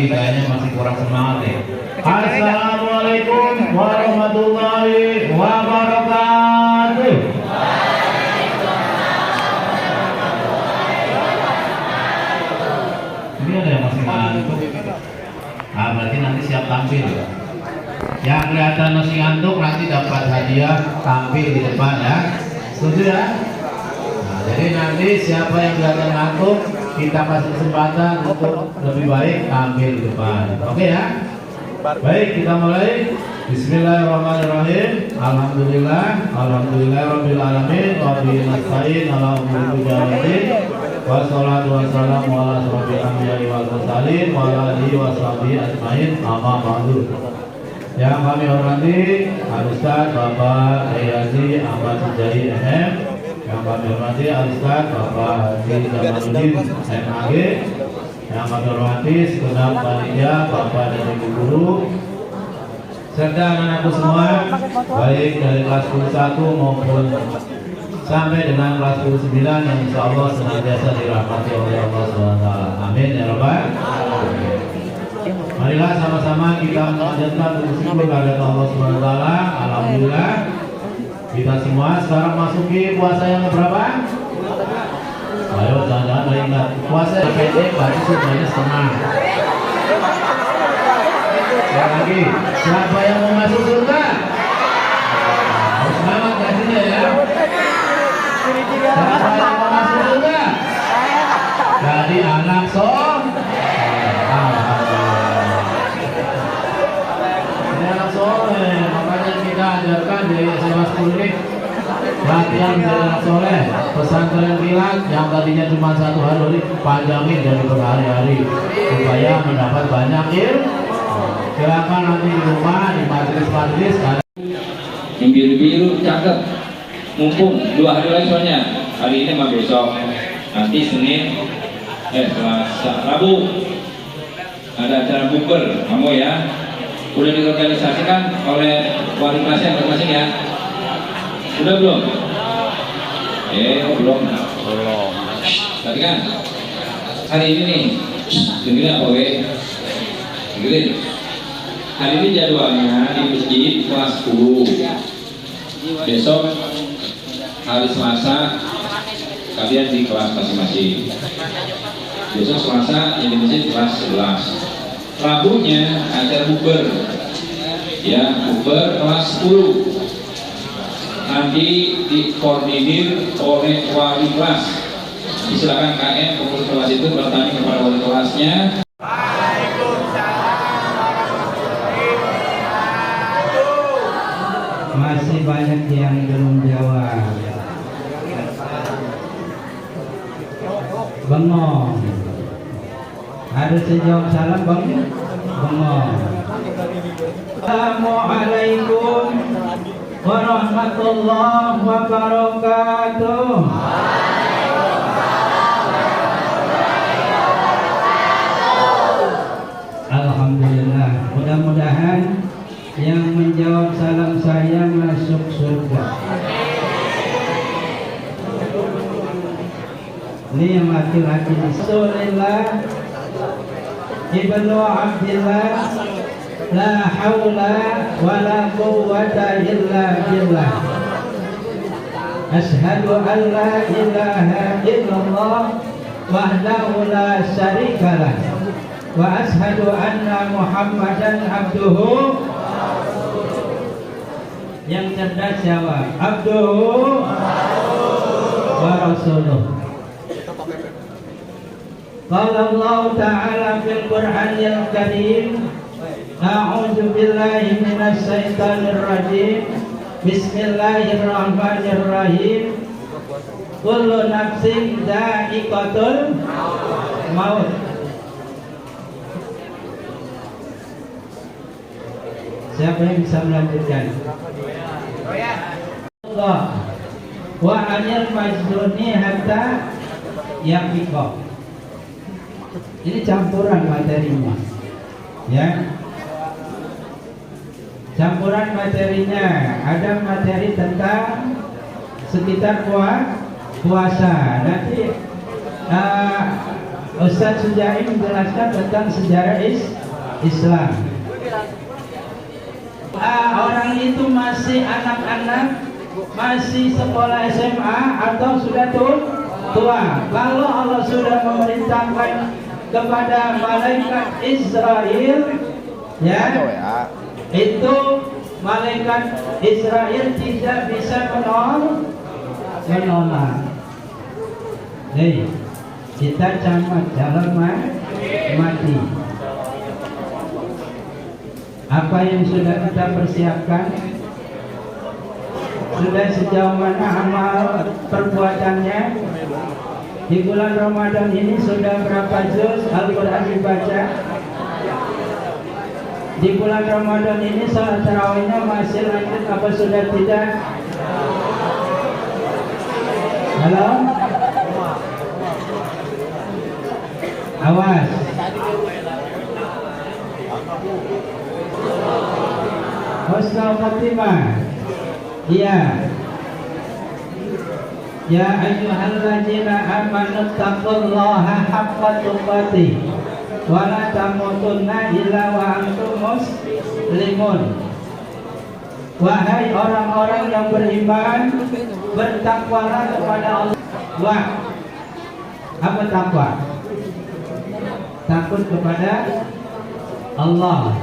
lagi, kayaknya masih kurang semangat ya. Assalamualaikum warahmatullahi wabarakatuh. Ini ada yang masih ngantuk. Nah, berarti nanti siap tampil ya. Yang kelihatan masih ngantuk nanti dapat hadiah tampil di depan ya. Setuju ya? Nah, jadi nanti siapa yang kelihatan ngantuk kita kasih kesempatan untuk lebih baik tampil di depan. Oke ya? Baik, kita mulai. Bismillahirrahmanirrahim. Alhamdulillahirabbil alamin wa bihi nasta'in ala umuri dunyadin. Wassalatu wassalamu ala asyrofil anbiya'i wal mursalin wa ala alihi washabihi ajmain. Amma ba'du. Yang kami hormati Al-Ustaz Bapak Yazi Ahmad Sujai MM, yang kami hormati Al-Ustaz Bapak Haji Jamaluddin MAG, yang kami hormati segenap panitia, Bapak dan Ibu guru, serta anak-anakku semua, baik dari kelas 11 maupun sampai dengan kelas 19 yang insya Allah senantiasa dirahmati oleh Allah SWT. Amin ya Rabbal alamin. Marilah sama-sama kita mengajarkan bersyukur kepada Allah SWT. Alhamdulillah. Kita semua sekarang masuki puasa yang berapa? Ayo jangan-jangan ingat puasa yang pendek berarti sebenarnya setengah. Ya lagi, siapa yang mau masuk surga? Harus semangat kasihnya ya. Siapa yang mau masuk surga? Jadi anak soleh. Ini anak soleh, makanya kita ajarkan di SMA 10 ini latihan menjadi anak soleh. Pesantren kilat yang tadinya cuma 1 hari panjangin jadi berhari-hari supaya mendapat banyak ilmu. Silakan nanti di rumah di majelis-majelis yang biru-biru cakep, mumpung 2 hari lagi soalnya, hari ini sama besok, nanti Senin, Selasa, Rabu ada acara bukber kamu ya. Udah diorganisasikan oleh wali kelasnya masing-masing ya? Udah belum? Belum. Tadi kan hari ini nih, dengerin apa we? Dengerin. Hari ini jadwalnya di masjid kelas 10. Besok hari Selasa kalian di kelas masing-masing. Besok Selasa yang di masjid kelas 11. Rabunya acara bukber, ya bukber kelas 10. Nanti dikoordinir oleh wali kelas. Silakan KM pengurus kelas itu bertanya kepada wali kelasnya. Masih banyak yang belum jawab. Bengong. Harus jawab salam bang. Bengong. Assalamualaikum warahmatullahi wabarakatuh. Alhamdulillah. Mudah-mudahan yang menjawab salam saya masuk surga. Ini yang laki-laki. Rasulullah Ibnu Abdillah, la haula wa la quwwata illa billah. Asyhadu an la ilaha illallah wahdahu la syarikalah wa asyhadu anna Muhammadan abduhu. Yang cerdas jawab abduhu wa rasuluh. Qala Allah Ta'ala fil Qur'anil Karim, a'udzu billahi minasy syaithanir rajim. Bismillahirrahmanirrahim. Kullu nafsin dha'iqatul maut. Siapa yang bisa melanjutkan? Allah wa anil majnuni hatta yaqiqa. Ini campuran materinya, ya. Campuran materinya ada materi tentang sekitar puasa. Nanti Ustaz Sujaim menjelaskan tentang sejarah Islam. Orang itu masih anak-anak, masih sekolah SMA atau sudah tua. Kalau Allah sudah memerintahkan kepada malaikat Israel, ya, itu malaikat Israel tidak bisa menolak. Hei, kita camat jalan mati. Apa yang sudah kita persiapkan? Sudah sejauh mana amal perbuatannya? Di bulan Ramadan ini sudah berapa juz Al-Quran dibaca? Di bulan Ramadan ini salat tarawihnya masih lanjut apa sudah tidak? Halo? Awas. Husnul Khotimah. Iya. Ya ayyuhalladzina amanu taqullaha haqqa tuqatih wa la tamutunna illa wa antum muslimun. Wahai orang-orang yang beriman, bertakwalah kepada Allah. Wah, apa takwa? Takut kepada Allah.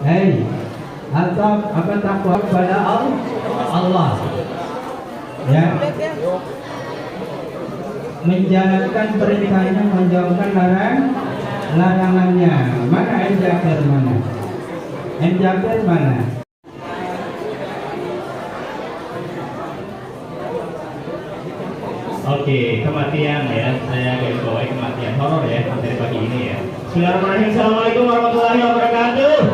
Hei, atau apa takwa kepada Allah? Ya, menjalankan perintahnya, menjauhkan larangannya. Mana Enjabir mana? Enjabir mana? Oke, kematian ya. Saya garis bawahi kematian horor ya dari pagi ini ya. Bismillahirrahmanirrahim. Assalamualaikum warahmatullahi wabarakatuh.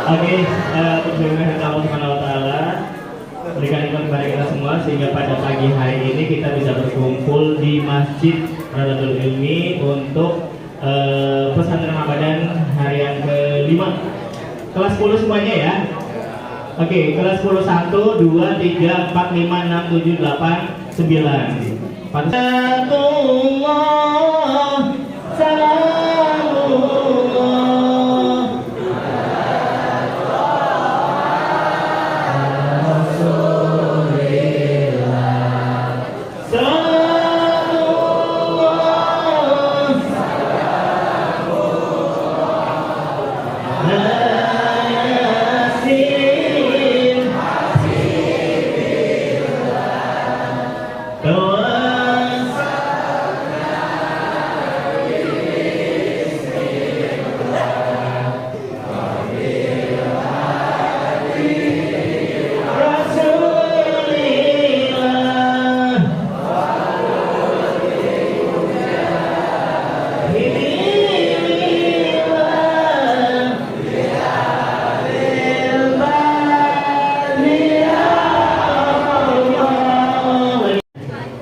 Oke, terima Allah Subhanahu wa taala berikan iman kepada kita semua sehingga pada pagi hari ini kita bisa berkumpul di Masjid Radatul Ilmi untuk pesantren Ramadan hari yang ke-5. Kelas 10 semuanya ya. Oke, kelas 10 1 2 3 4 5 6 7 8 9. Salatullah salamullah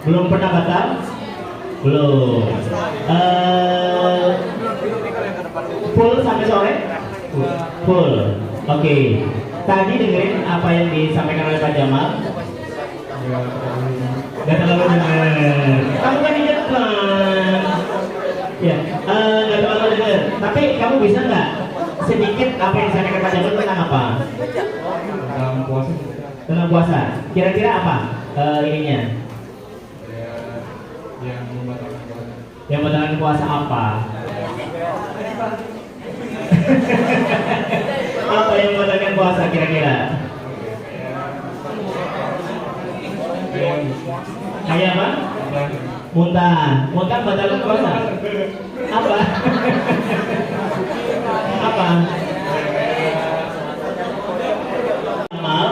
belum pernah batal? Belum. Full sampai sore? Full. Oke. Tadi dengerin apa yang disampaikan oleh Pak Jamal? Gak terlalu denger. Kamu kan di depan. Ya, gak terlalu denger. Tapi kamu bisa nggak sedikit apa yang disampaikan Pak Jamal tentang apa? Tentang puasa. Tentang puasa. Kira-kira apa ininya? Yang membatalkan puasa apa? Apa yang membatalkan puasa kira-kira? Kayak apa? Muntah. Muntah membatalkan puasa? Apa? Apa? Amal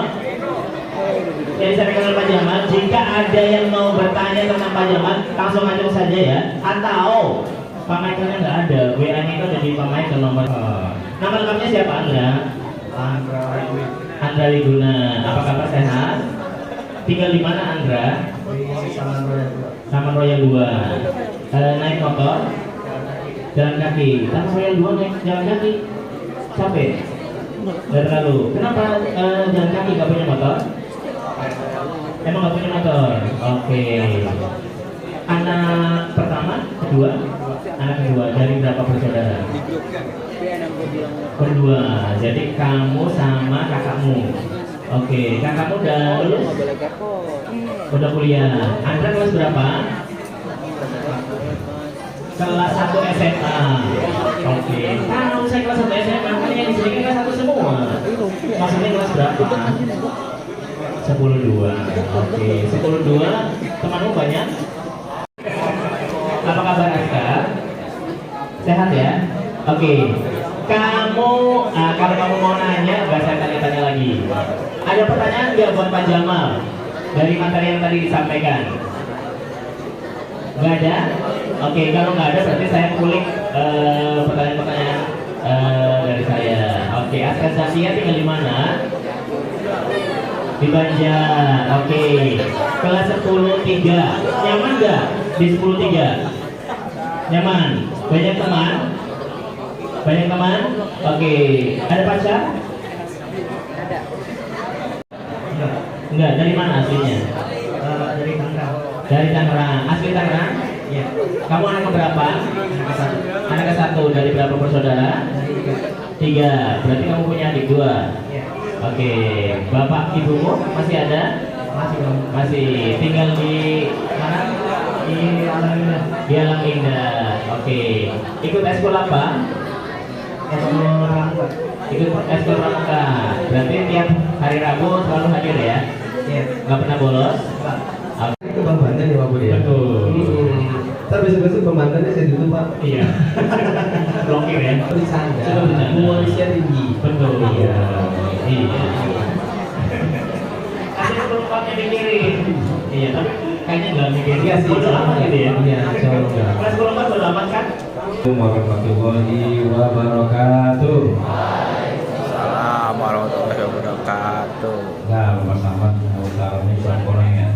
yang disampaikan oleh Pak Jamal. Jika ada yang mau bertanya tentang Pak Jamal, langsung aja saja ya. Atau Pak Michaelnya nggak ada, WA-nya itu ada di Pak Michael nomor. Nama lengkapnya siapa Anda? Andra Liguna. Apa kabar, sehat? Tinggal di mana Andra? Taman Royal 2. Naik motor? Jalan kaki. Taman Royal 2 naik jalan kaki? Capek? Gak terlalu. Kenapa jalan kaki gak punya motor? Emang gak punya motor? Oke. Anak pertama, kedua, anak kedua dari berapa bersaudara? Berdua. Jadi kamu sama kakakmu. Oke, kakakmu udah lulus? Udah kuliah. Anda kelas berapa? Kelas 1 SMA. Oke. Kalau saya kelas 1 SMA, kan yang di sini kelas 1 semua. Maksudnya kelas berapa? 10-2. Oke, 10-2. Temanmu banyak? Apa kabar Aska? Sehat ya? Oke. Kamu, kalau kamu mau nanya, saya tanya-tanya lagi. Ada pertanyaan nggak buat Pak Jamal dari materi yang tadi disampaikan? Nggak ada? Oke, kalau nggak ada berarti saya kulik pertanyaan-pertanyaan dari saya. Oke, Aska Zakia tinggal di mana? Di Banjar. Oke. Kelas 10-3. Nyaman nggak di 10-3? Nyaman. Banyak teman? Banyak teman? Oke. Ada pacar? Enggak. Dari mana aslinya? Dari Tangerang. Dari Tangerang. Asli Tangerang? Iya. Kamu anak berapa? Anak satu. Anak ke-1. Dari berapa bersaudara? 3. Berarti kamu punya adik 2. Iya. Oke. Bapak ibumu masih ada? Masih dong. Masih. Tinggal di mana? Di Alam Indah. Di Alam Indah. Oke. Ikut eskul apa? Eskul Rangkut. Ikut eskul Rangka. Berarti tiap hari Rabu selalu hadir ya? Iya. Nggak pernah bolos? Itu Bang Banten ya Pak Budi ya? Betul. Saya besok-besok Bang Bantennya saya tutup Pak. Iya. Blokir ya? Bercanda. Sudah bercanda. Humorisnya tinggi. Betul. Iya. Iya. Ada penumpangnya mikirin. Iya, tapi kayaknya nggak mikirin. Iya sih. Bodo amat gitu ya? Iya, jauh enggak. Kelas 10 bodo amat kan? Assalamualaikum warahmatullahi wabarakatuh. Waalaikumsalam warahmatullahi wabarakatuh. Nah, sama-sama mau salam Islam orang ya.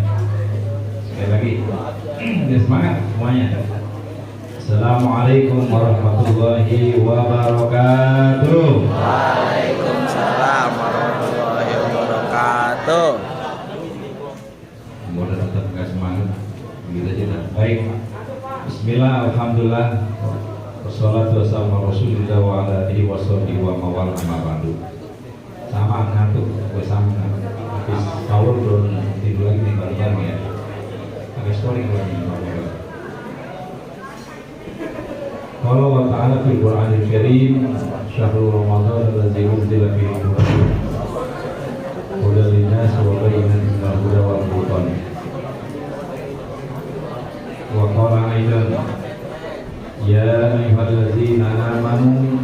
Sekali lagi, biar semangat semuanya. Assalamualaikum warahmatullahi wabarakatuh. Waalaikumsalam warahmatullahi wabarakatuh. Semoga tetap nggak semangat, begitu aja dah. Baik. Bismillah, alhamdulillah. Wassalatu wassalamu ala Rasulillah wa ala alihi washabihi wa mawala amma ba'du. Sama ngantuk, gue sama ngantuk. Habis sahur belum tidur lagi nih bareng-bareng ya. Agak story kalau ini bareng-bareng. Qala wa ta'ala fil Qur'anil Karim, syahrul Ramadan allazi unzila fihi al-Qur'an. Hudan linnas wa bayyinatin minal huda wal furqan. Wa qala aidan ya ayyuhallazina amanu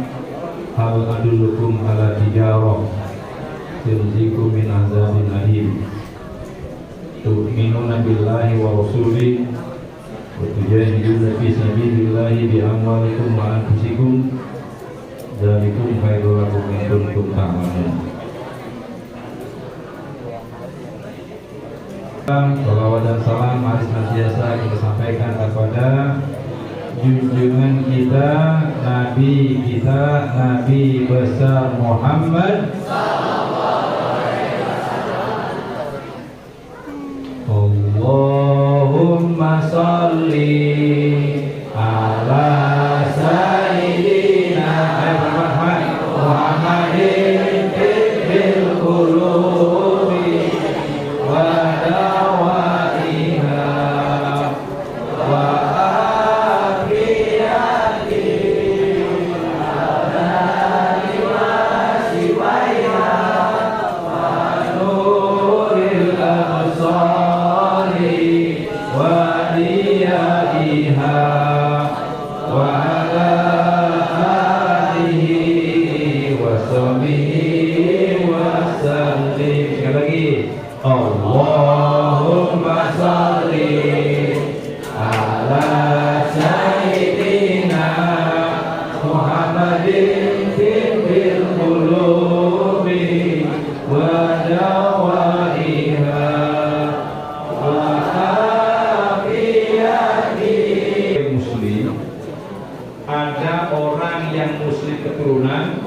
hal adullukum ala tijarah tunjikum min azabin alim tu'minuna billahi wa rasulihi wa tujahiduna fi sabilillahi bi amwalikum wa anfusikum dzalikum khairul lakum in kuntum ta'lamun. Salawat dan salam mari senantiasa kita sampaikan kepada junjungan kita, Nabi besar Muhammad Allahumma sholli ala sayyidina Muhammadin bil qulubi wa dawaiha wa Allahumma sholli ala sayyidina Muhammadin bil qulubi wa dawaiha wa afiyati. Muslim, ada orang yang muslim keturunan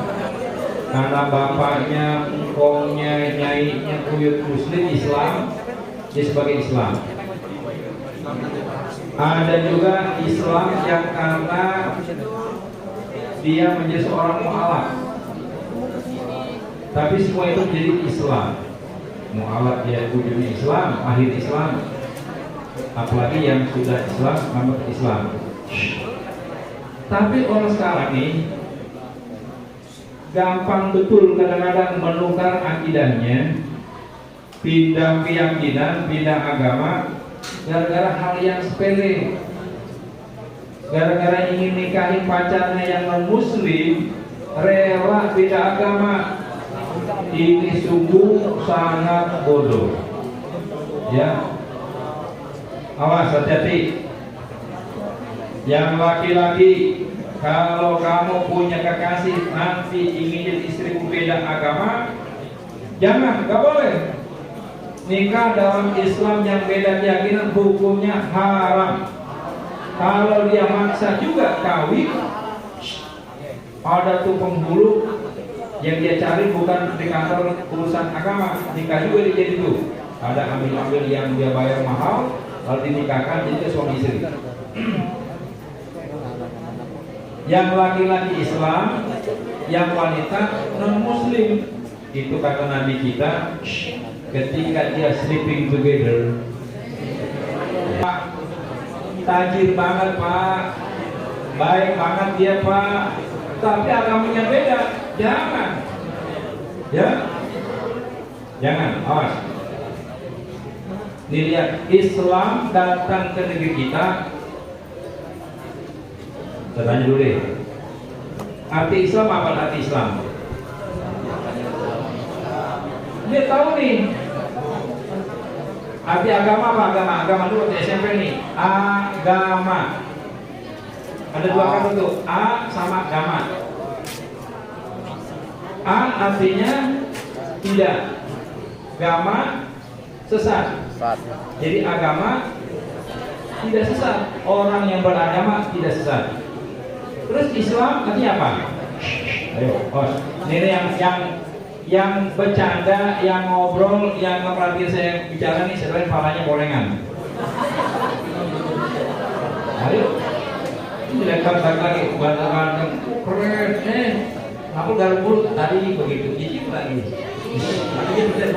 karena bapaknya, engkongnya, nyainya, kuyut muslim Islam, dia sebagai Islam. Ada juga Islam yang karena dia menjadi seorang mu'alaf, tapi semua itu menjadi Islam. Mu'alaf dia ujungnya Islam, akhir Islam. Apalagi yang sudah Islam, nama Islam. Tapi orang sekarang ini gampang betul kadang-kadang menukar akidahnya, pindah keyakinan, pindah agama, gara-gara hal yang sepele. Gara-gara ingin nikahin pacarnya yang non-muslim, rela beda agama. Ini sungguh sangat bodoh. Ya, awas, hati-hati. Yang laki-laki, kalau kamu punya kekasih nanti ingin jadi istrimu beda agama, jangan, gak boleh. Nikah dalam Islam yang beda keyakinan hukumnya haram. Kalau dia maksa juga kawin, ada tuh penghulu yang dia cari bukan di kantor urusan agama, nikah juga dia jadi tuh. Ada ambil-ambil yang dia bayar mahal, lalu dinikahkan jadi suami istri. Yang laki-laki Islam, yang wanita non-muslim. Itu kata Nabi kita, ketika dia sleeping together, Pak, tajir banget Pak, baik banget dia Pak, tapi agamanya beda, jangan, ya, jangan, awas. Nih lihat, Islam datang ke negeri kita. Saya tanya dulu deh, arti Islam apa arti Islam? Dia tahu nih. Arti agama apa? Agama dulu di SMP nih. Agama. Ada dua kata tuh, A sama agama. A artinya tidak, agama sesat. Jadi agama tidak sesat. Orang yang beragama tidak sesat. Terus Islam artinya apa? Ayo, bos. Ini yang bercanda, yang ngobrol, yang ngeperhatiin saya bicara nih, sebenarnya palanya gorengan. Ayo, ini lekat lagi, ganteng, keren, aku garbul tadi begitu, gigi lagi. Tapi dia bisa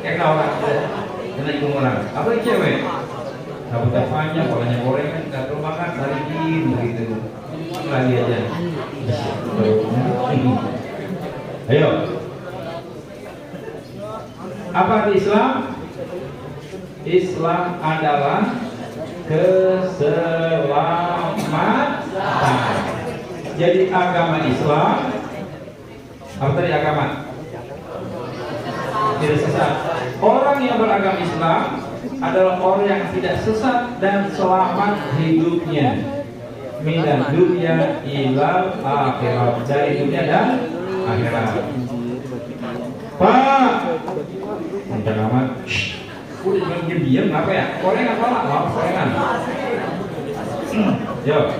kayak orang, kena ikut orang. Apa yang cewek? Rambutnya panjang, palanya gorengan, gatel banget, tarikin begitu. Lagi aja. Ayo. Apa arti Islam? Islam adalah keselamatan. Jadi agama Islam, apa tadi agama? Tidak sesat. Orang yang beragama Islam adalah orang yang tidak sesat dan selamat hidupnya. Minat dunia ilal akhirat, dari dunia dan akhirat. Pak, minta nama. Udah diam apa ya? Gorengan apa lah? Maaf, gorengan. Yo.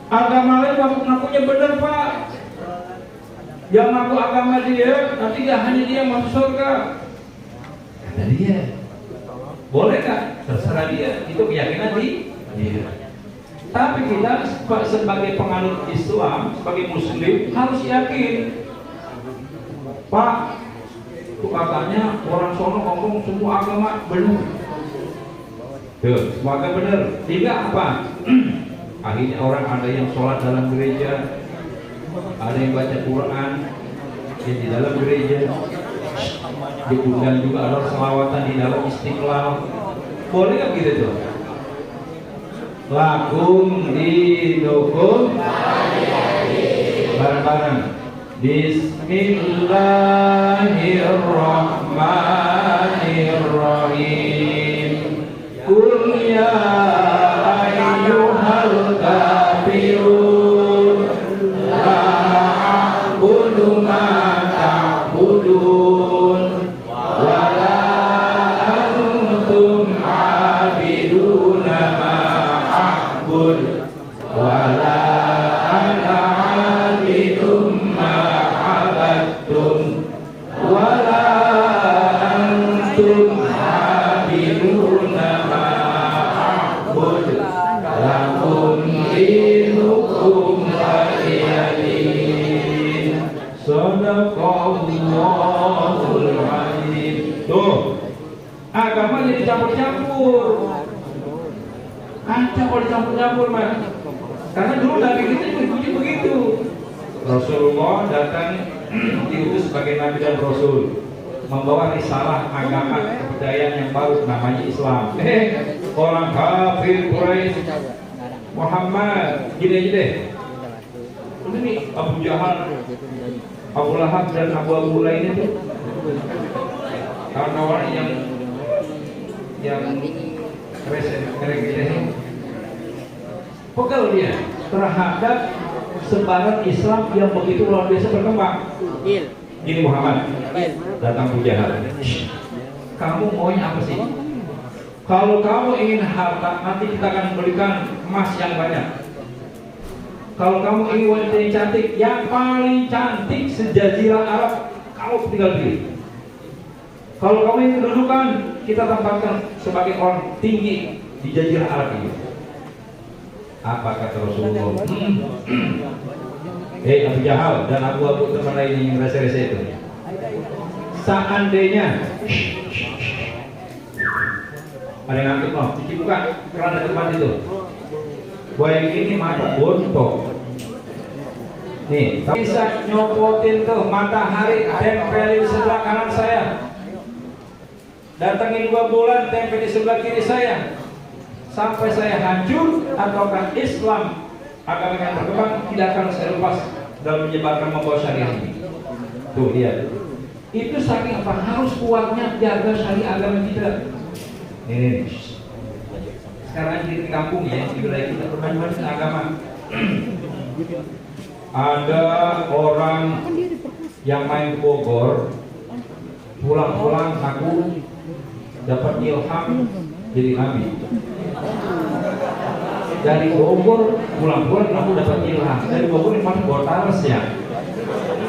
Agama lain ngakunya benar Pak. Yang ngaku agama dia, nanti gak hanya dia masuk surga. Kata dia. Boleh gak? Terserah dia. Itu keyakinan dia. Tapi kita sebagai penganut Islam, sebagai Muslim harus yakin. Pak, itu katanya orang sono ngomong semua agama benar. Tuh, semua agama benar. Tidak apa? Akhirnya orang ada yang sholat dalam gereja, ada yang baca Quran di dalam gereja, diundang juga ada selawatan di dalam Istiqlal. Boleh nggak gitu tuh? Lakum dinukum bareng-bareng. Bismillahirrahmanirrahim. Qul ya ayyuhal kafirun la a'budu ma ta'budun wa la antum 'abiduna ma a'bud wa la ana 'abidum ma 'abadtum wa la antum 'abiduna agama jadi campur-campur. Kacau kalau dicampur-campur mas. Karena dulu Nabi kita juga begitu. Rasulullah datang diutus sebagai Nabi dan Rasul, membawa risalah agama kebudayaan yang baru namanya Islam. Orang kafir Quraisy Muhammad gini aja deh. Ini Abu Jahal, Abu Lahab dan Abu lainnya tuh kawan-kawan yang keren-keren pegal dia terhadap sebaran Islam yang begitu luar biasa berkembang. Ini Muhammad datang Abu Jahal. Kamu maunya apa sih? Kalau kamu ingin harta, nanti kita akan berikan emas yang banyak. Kalau kamu ingin wanita yang cantik, yang paling cantik sejazirah Arab, kamu tinggal pilih. Kalau kamu ingin kedudukan, kita tempatkan sebagai orang tinggi di jazirah Arab ini. Apa kata Rasulullah? Abu Jahal dan Abu teman lain yang rese-rese itu. Seandainya ada yang ngantuk loh, cuci buka kerana tempat itu. Baik ini mata bontok. Nih, bisa nyopotin tuh matahari tempelin sebelah kanan saya. Datangin 2 bulan tempel di sebelah kiri saya. Sampai saya hancur ataukah Islam agama yang berkembang tidak akan saya lepas dalam menyebarkan membawa syariah ini. Tuh lihat. Itu saking apa harus kuatnya jaga syariah agama kita. Ini sekarang di kampung ya di wilayah kita macam-macam agama. Ada orang yang main ke Bogor, pulang-pulang aku dapat ilham jadi nabi. Dari Bogor pulang-pulang aku dapat ilham. Dari Bogor ini masuk bawa talas ya,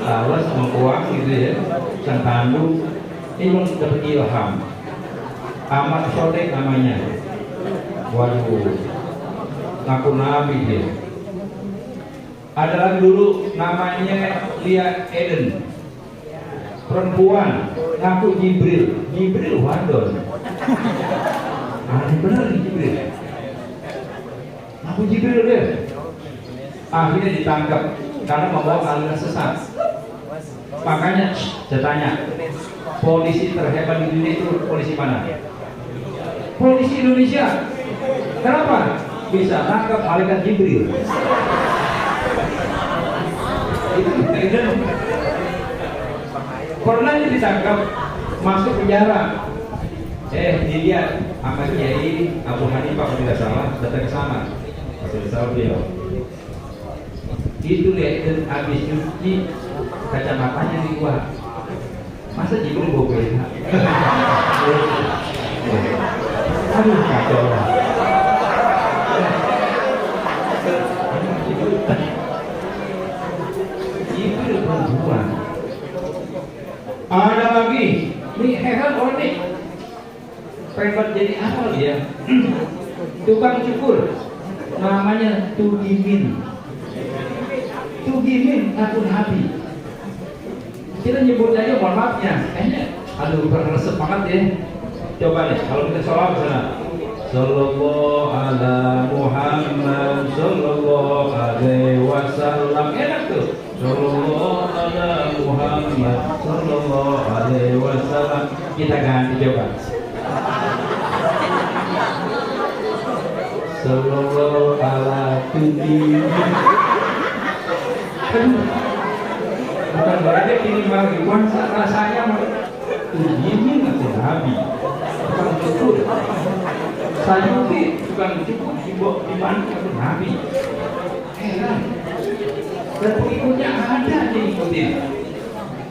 talas sama kuah gitu ya, dan tandu. Ini belum dapat ilham. Ahmad Sodek namanya. Waduh, ngaku nabi dia. Ada lagi dulu namanya Lia Eden, perempuan ngaku Jibril wadon. Aneh bener nih Jibril. Ngaku Jibril deh. Akhirnya ditangkap karena membawa aliran sesat. Makanya saya tanya, polisi terhebat di dunia itu polisi mana? Polisi Indonesia. Kenapa? Bisa nangkap malaikat Jibril. Itu pernah ditangkap masuk penjara. Dilihat sama Kiai Abu Hanifah kalau tidak salah datang ke sana. Masuk di sana beliau. Itu lihat dan habis cuci kacamatanya di luar. Masa Jibril bawa beda? Aduh kacau lah. Jibril perempuan. Ada lagi. Nih heran orang nih. Pengen jadi apa dia? Tukang cukur. Namanya Tugimin. Tugimin akun hati. Kita nyebut aja mohon maafnya. Aduh resep banget ya. Coba deh kalau kita sholat sana. Sallallahu ala Muhammad sallallahu alaihi wasallam. Enak tuh. Sallallahu ala Muhammad sallallahu alaihi wasallam. Kita ganti coba. Sallallahu ala Tugimin. Bukan berarti ini marihuan rasanya Tugimin atau Nabi. Bukan cukur. Sayuti bukan cukur dibanding atau Nabi. Heran. Dan pengikutnya ada diikutin.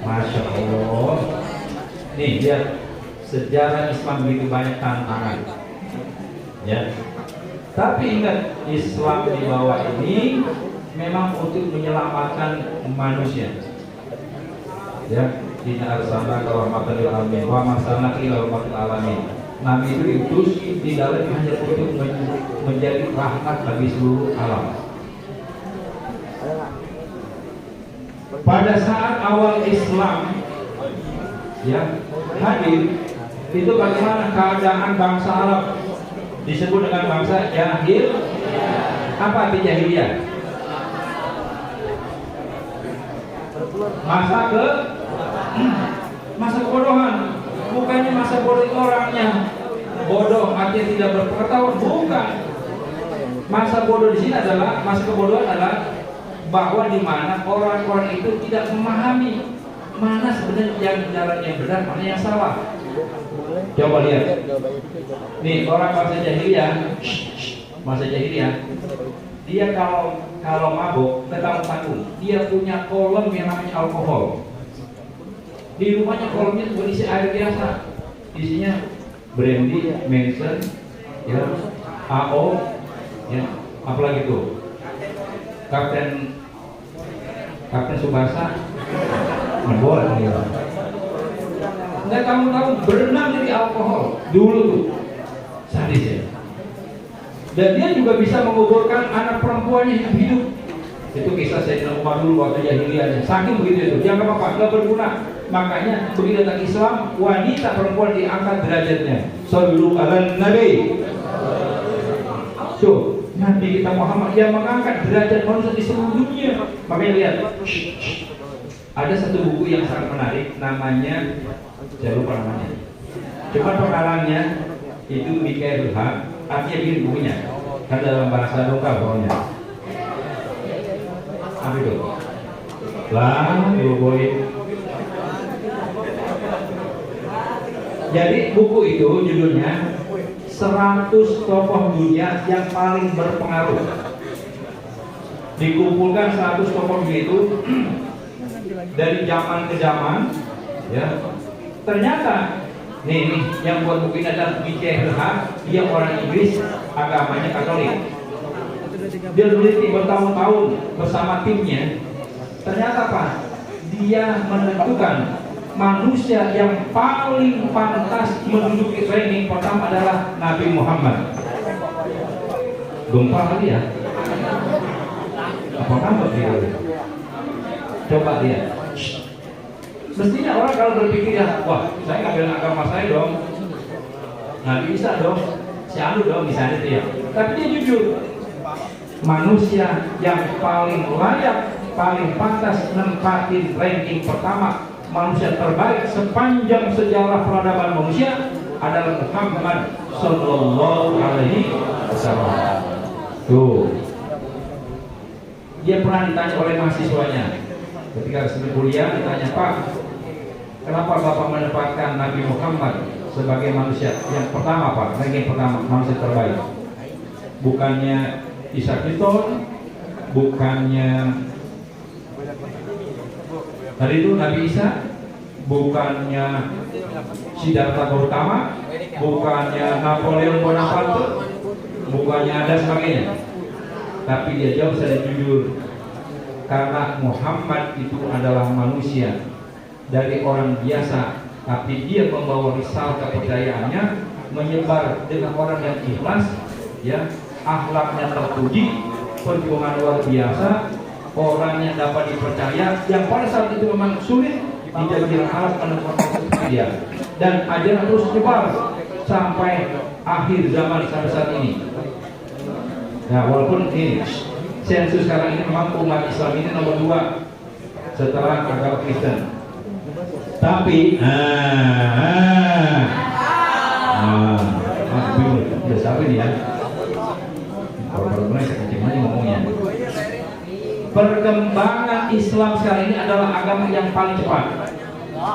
Masya Allah. Nih lihat sejarah Islam begitu banyak tantangan. Ya. Tapi ingat Islam di bawah ini memang untuk menyelamatkan manusia. Ya, Inna arsalnaka rahmatan lil alamin wa ma arsalnaka illa rahmatan lil alamin. Nabi itu diutus di dalam hanya untuk menjadi rahmat bagi seluruh alam. Pada saat awal Islam ya hadir, Itu bagaimana keadaan bangsa Arab disebut dengan bangsa jahil. Apa arti jahiliyah? Masa kebodohan. Bukannya masa bodoh orangnya bodoh artinya tidak berpengetahuan, bukan. Masa bodoh di sini adalah masa kebodohan adalah bahwa di mana orang-orang itu tidak memahami mana sebenarnya jalan yang benar, mana yang salah. Coba lihat. Nih orang masa jahiliyah, dia kalau mabuk ketanggung, dia punya kolam yang namanya alkohol. Di rumahnya kolamnya berisi air biasa, isinya brandy, Manson, ya, AO, ya, apalagi itu, Kapten Subasa, membuat ya. Nggak tahu berenang di alkohol dulu tuh, sadis ya. Dan dia juga bisa menguburkan anak perempuannya yang hidup. Itu kisah Sayyidina Umar dulu waktu jahiliyahnya. Saking begitu itu, jangan apa-apa, nggak berguna. Makanya begitu datang Islam, wanita perempuan diangkat derajatnya. Sallu ala Nabi. So, Nabi kita Muhammad yang mengangkat derajat manusia di seluruh dunia. Makanya lihat, ada satu buku yang sangat menarik, namanya, saya lupa namanya. Cuma pengarangnya itu Mikael Haq, artinya begini bukunya, kan dalam bahasa lokal pokoknya. Apa itu? Lah, boy. Jadi buku itu judulnya 100 tokoh dunia yang paling berpengaruh. Dikumpulkan 100 tokoh dunia itu dari zaman ke zaman, ya. Ternyata nih yang buat buku ini adalah Mikael Haq, dia orang Inggris, agamanya Katolik. Dia meneliti bertahun-tahun bersama timnya. Ternyata apa? Dia menentukan manusia yang paling pantas menduduki ranking pertama adalah Nabi Muhammad. Gempa kali ya? Apa kabar dia? Coba lihat. Mestinya orang kalau berpikir ya, wah saya nggak bela agama saya dong, nggak bisa dong, si Anu dong misalnya itu ya. Tapi dia jujur, manusia yang paling layak, paling pantas nempatin ranking pertama, manusia terbaik sepanjang sejarah peradaban manusia adalah Muhammad Sallallahu Alaihi Wasallam. Tuh, dia pernah ditanya oleh mahasiswanya ketika resmi kuliah, ditanya, Pak, kenapa Bapak menempatkan Nabi Muhammad sebagai manusia yang pertama, Pak, ranking pertama, manusia terbaik? Bukannya Isaac Newton, bukannya tadi itu Nabi Isa, bukannya Siddhartha Gautama, bukannya Napoleon Bonaparte, bukannya ada sebagainya. Tapi dia jawab secara jujur, karena Muhammad itu adalah manusia dari orang biasa, tapi dia membawa risalah kepercayaannya, menyebar dengan orang yang ikhlas, ya, akhlaknya terpuji, perjuangan luar biasa, orang yang dapat dipercaya, yang pada saat itu memang sulit di Jazirah Arab menemukan dia, dan ajaran terus nyebar sampai akhir zaman sampai saat ini. Nah, walaupun ini sensus sekarang ini memang umat Islam ini nomor 2 setelah agama Kristen, tapi bingung, udah siapa ini ya? Kalau mereka kencing aja ngomongnya. Perkembangan Islam sekarang ini adalah agama yang paling cepat.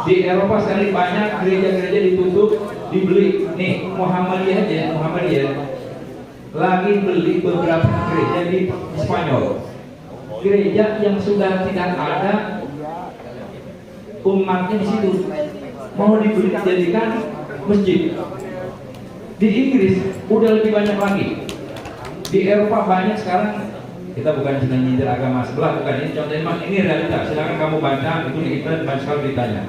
Di Eropa sekarang banyak gereja-gereja ditutup, dibeli. Nih Muhammadiyah aja, Muhammadiyah lagi beli beberapa gereja di Spanyol. Gereja yang sudah tidak ada umatnya di situ, mau dibeli jadikan masjid. Di Inggris udah lebih banyak lagi. Di Eropa banyak sekarang. Kita bukan cuma nyindir agama sebelah, bukan, ini contohnya, ini realitas. Silakan kamu baca itu di internet, banyak sekali beritanya.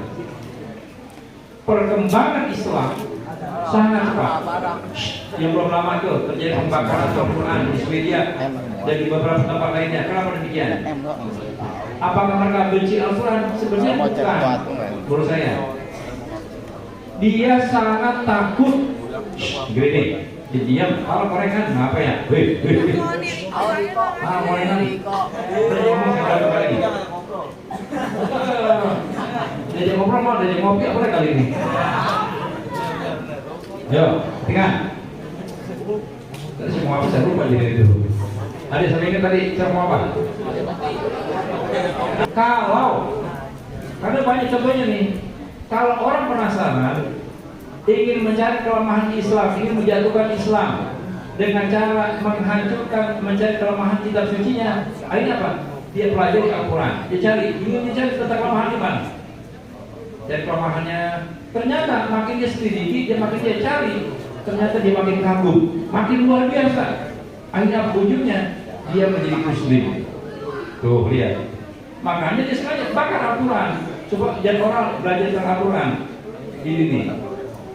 Perkembangan Islam sangat cepat. Yang belum lama itu terjadi pembakaran Al-Quran di Swedia dan di beberapa tempat lainnya. Kenapa demikian? Apakah mereka benci Al-Quran? Sebenarnya bukan, menurut saya. dia sangat takut. Gini, diam. Kalau korengan, ngapa ya? Wih. Korengan. Ngomong sekali lagi. Diajak ngobrol mau, diajak ngopi apa kali ini? Yo, tinggal. Tadi saya mau apa? Saya lupa jadi itu. Ada saya ingat tadi saya mau apa? Kalau, karena banyak contohnya nih. Kalau orang penasaran, ingin mencari kelemahan Islam, ingin menjatuhkan Islam dengan cara menghancurkan, mencari kelemahan kitab sucinya, akhirnya apa? Dia pelajari Al-Quran, dia cari, ingin mencari tentang kelemahan iman. Dan kelemahannya, ternyata makin dia selidiki, dia makin dia cari, ternyata dia makin kagum, makin luar biasa. Akhirnya ujungnya dia menjadi Muslim. Tuh lihat. Makanya dia sengaja bakar Al-Quran. Coba jangan orang belajar tentang Al-Quran. Ini nih.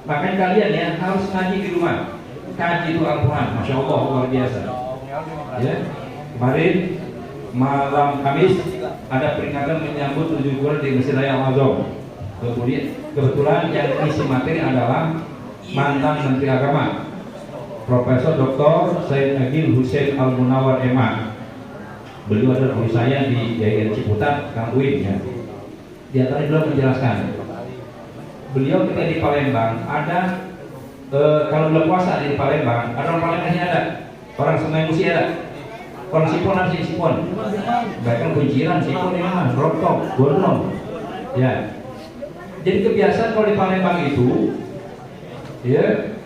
Makanya kalian ya harus ngaji di rumah. Kaji itu Al-Quran. Masya Allah luar biasa. Ya. Kemarin malam Kamis ada peringatan menyambut 7 bulan di Masjid Raya Al-Azhar. Kebetulan yang isi materi adalah mantan Menteri Agama Profesor Dr. Said Agil Hussein Al-Munawar MA. Beliau adalah guru saya di Yayasan Ciputat, Kang Uin ya. Di antara beliau menjelaskan, beliau ketika di Palembang ada kalau bulan puasa di Palembang, ada orang Palembangnya ada, orang Sungai Musi ada, orang Sipon ada Sipon, bahkan kunciran Sipon ini mah, Rotok, Gondrong, ya. Jadi kebiasaan kalau di Palembang itu, ya,